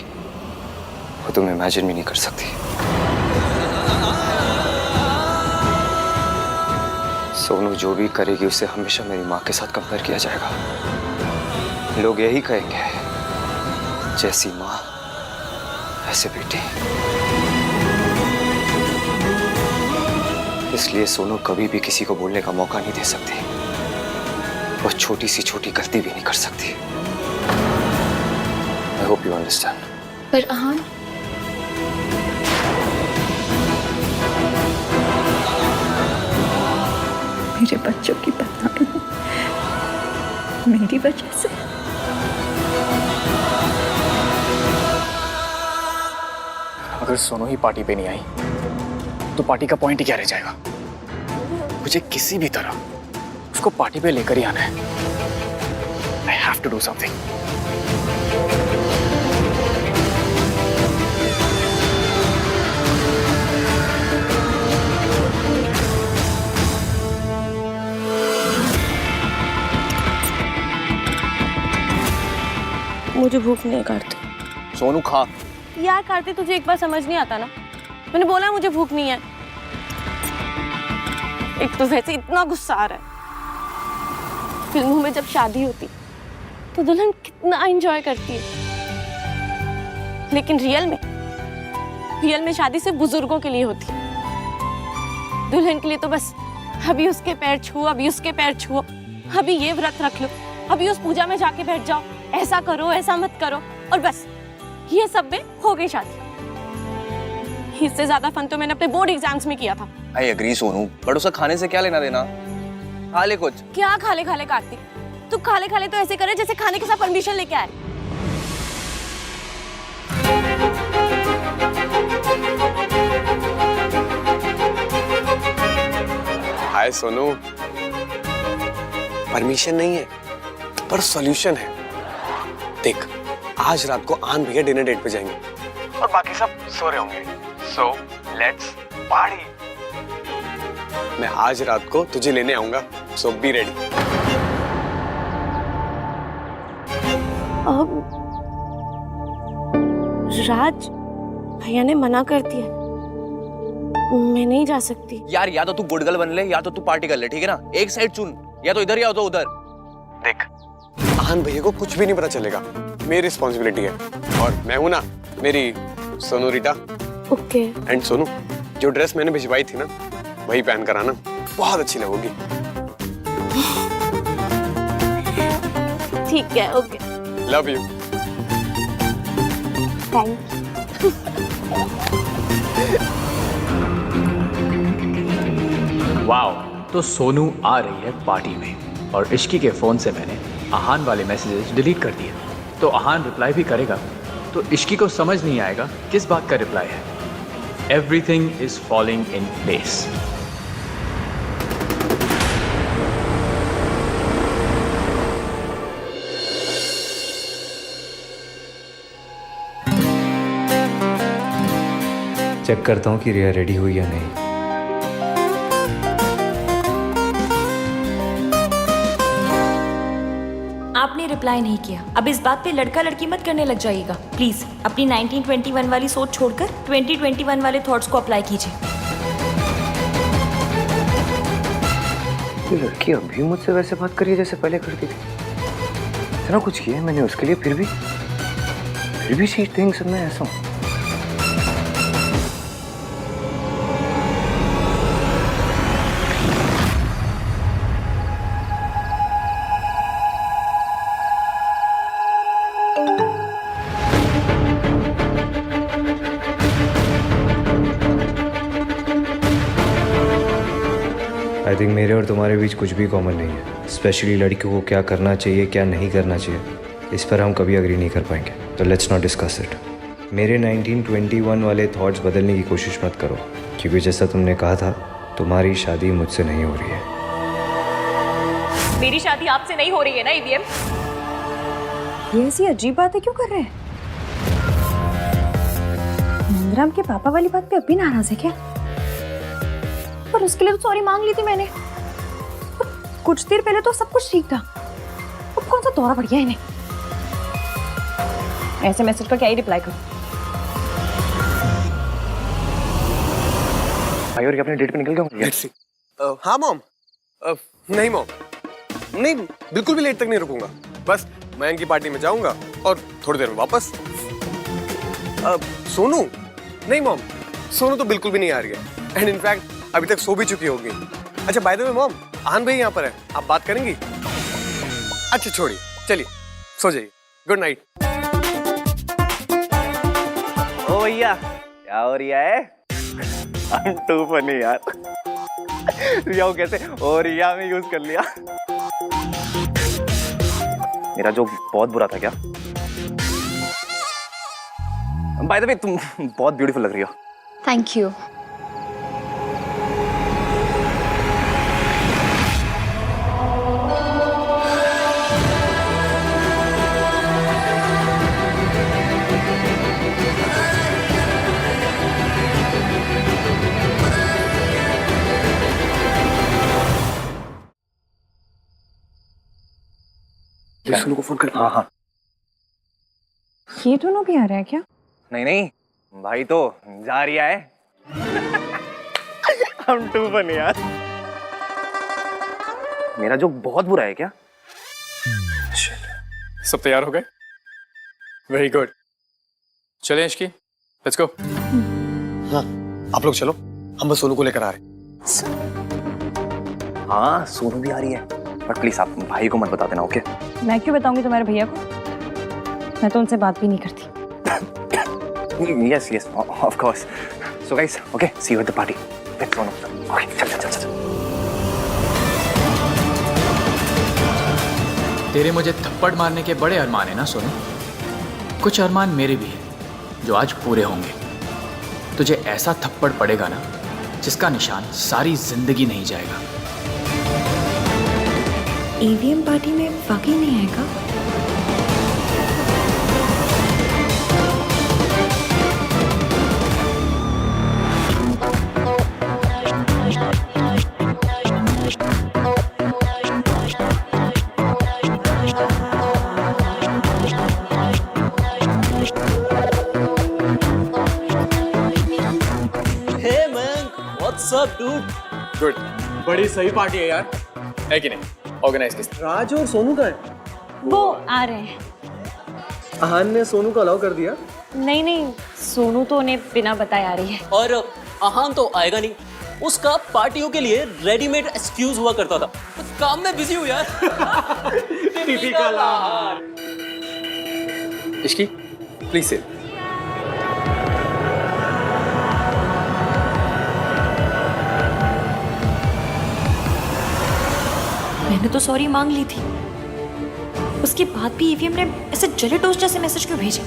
वो तुम इमेजिन भी नहीं कर सकती। सोनू जो भी करेगी उसे हमेशा मेरी माँ के साथ कंपेयर किया जाएगा। लोग यही कहेंगे, जैसी माँ ऐसे बेटी। इसलिए सोनू कभी भी किसी को बोलने का मौका नहीं दे सकती। वो छोटी सी छोटी गलती भी नहीं कर सकती। I hope you understand. पर अहान, मेरे बच्चों की बदनामी मेरी वजह से। अगर सोनू ही पार्टी पे नहीं आई तो पार्टी का पॉइंट ही क्या रह जाएगा? मुझे किसी भी तरह उसको पार्टी पे लेकर ही आना है। I have to do something. मुझे भूख नहीं है कार्तिक। सोनू खा। यार कार्तिक, तुझे एक बार समझ नहीं आता ना? मैंने बोला मुझे भूख नहीं है। एक तो वैसे इतना गुस्सा आ रहा है। फिल्मों में जब शादी होती तो दुल्हन कितना एंजॉय करती है, लेकिन रियल में शादी सिर्फ बुजुर्गों के लिए होती है। दुल्हन के लिए तो बस अभी उसके पैर छुओ, अभी उसके पैर छुओ, अभी ये व्रत रख लो, अभी उस पूजा में जाके बैठ जाओ, ऐसा करो ऐसा मत करो, और बस ये सब में हो गई शादी। इससे ज्यादा फन तो मैंने अपने बोर्ड एग्जाम्स में किया था। आई एग्री सोनू, बट उसका खाने से क्या लेना देना? खा ले कुछ। क्या खाले खाले कार्तिक? तू खाले खाले तो ऐसे करे जैसे खाने के साथ परमिशन लेके आए। हाय सोनू, परमिशन नहीं है पर सॉल्यूशन है। देख, आज रात को आन भैया डिनर डेट पे जाएंगे और बाकी सब सो रहे होंगे। So let's party. मैं आज रात को तुझे लेने आऊंगा, सो बी रेडी। अब राज भैया ने मना कर दिया, मैं नहीं जा सकती। यार या तो तू गुड गर्ल बन ले या तो तू पार्टी कर ले, ठीक है ना? एक साइड चुन, या तो इधर या तो उधर। देख, आहान भैया को कुछ भी नहीं पता चलेगा, मेरी रिस्पॉन्सिबिलिटी है। और मैं हूं ना, मेरी सोनू रीटा। ओके। एंड सोनू, जो ड्रेस मैंने भिजवाई थी ना, वही पहन कर आना, बहुत अच्छी लगोगी। ठीक है, okay. Love you. Thank wow, तो सोनू आ रही है पार्टी में और इश्की के फ़ोन से मैंने आहान वाले मैसेजेस डिलीट कर दिए। तो आहान रिप्लाई भी करेगा तो इश्की को समझ नहीं आएगा किस बात का रिप्लाई है। Everything is falling in place. Check करता हूँ कि रिया रेडी हुई या नहीं। आपने रिप्लाई नहीं किया। अब इस बात पे लड़का लड़की मत करने लग जाइएगा प्लीज। अपनी 1921 वाली सोच छोड़कर 2021 वाले थॉट्स को अप्लाई कीजिए। ये लड़की अभी मुझसे वैसे बात करी जैसे पहले करती थी। इतना कुछ किया है मैंने उसके लिए, फिर भी शी थिंक्स मैं ऐसा हूँ। आई थिंक मेरे और तुम्हारे बीच कुछ भी कॉमन नहीं है। स्पेशली लड़कियों को क्या करना चाहिए क्या नहीं करना चाहिए, इस पर हम कभी अग्री नहीं कर पाएंगे। तो लेट्स नॉट डिस्कस इट। मेरे 1921 वाले थॉट्स बदलने की कोशिश मत करो, क्योंकि जैसा तुमने कहा था तुम्हारी शादी मुझसे नहीं हो रही है। मेरी शादी आपसे नहीं हो रही है ना ईवीएम? ये ऐसी अजीब बातें क्यों कर रहे हैं? नंदराम के पापा वाली बात पे अभी नाराज है क्या? पर उसके लिए तो सॉरी मांग ली थी मैंने। कुछ देर पहले तो सब कुछ ठीक था, अब कौन सा दौरा पड़ गया इन्हें? ऐसे मैसेज का क्या ही रिप्लाई करूं? भाई और अपने डेट पे निकल गया। हाँ मॉम। नहीं मॉम, नहीं, बिल्कुल भी लेट तक नहीं रुकूंगा। बस मयंक की पार्टी में जाऊंगा और थोड़ी देर में वापस। सोनू, नहीं मॉम, सोनू तो बिल्कुल भी नहीं आ रही है। एंड इनफैक्ट अभी तक सो भी चुकी होगी। अच्छा बाय द वे मॉम, आहान भाई यहाँ पर है, आप बात करेंगी? अच्छा छोड़िए, चलिए सो जाइए। Good night. ओ भैया, क्या हो रही है? टू फनी यार। रिया कैसे ओ रिया में यूज कर लिया। मेरा जो बहुत बुरा था क्या? बाय द वे तुम बहुत ब्यूटीफुल लग रही हो। Thank you. सोनू को फोन कर। हाँ हाँ। ये दोनों भी आ रहे हैं क्या? नहीं नहीं, भाई तो जा रही है। हम टू फनी यार। मेरा जो बहुत बुरा है क्या? सब तैयार हो गए? Very good. चलें इश्की, लेट्स गो। हाँ आप लोग चलो, हम बस सोनू को लेकर आ रहे हैं। हाँ सोनू भी आ रही है, बट प्लीज आप भाई को मत बता देना, ओके? मैं क्यों बताऊंगी तुम्हारे भैया को? मैं तो उनसे बात भी नहीं करती। Yes, yes, of course. So guys, okay, see you at the party. Let's go. Okay, चल. तेरे मुझे थप्पड़ मारने के बड़े अरमान है ना सोनू? कुछ अरमान मेरे भी हैं, जो आज पूरे होंगे। तुझे ऐसा थप्पड़ पड़ेगा ना, जिसका निशान सारी जिंदगी नहीं जाएगा। ईवीएम पार्टी में वाकई नहीं आएगा? What's up dude? गुड, बड़ी सही पार्टी है यार, है कि नहीं? ऑर्गेनाइज किस राज और सोनू का है? वो आ रहे हैं। आहान ने सोनू को अलाउ कर दिया? नहीं नहीं, सोनू तो उन्हें बिना बताए आ रही है। और आहान तो आएगा नहीं, उसका पार्टियों के लिए रेडीमेड एक्सक्यूज हुआ करता था। तो काम में बिजी हूँ यार। Typical Ishki, please sit. मैंने तो सॉरी मांग ली थी, उसके बाद भी ईवीएम ने ऐसे जले टोस्ट जैसे मैसेज क्यों भेजे?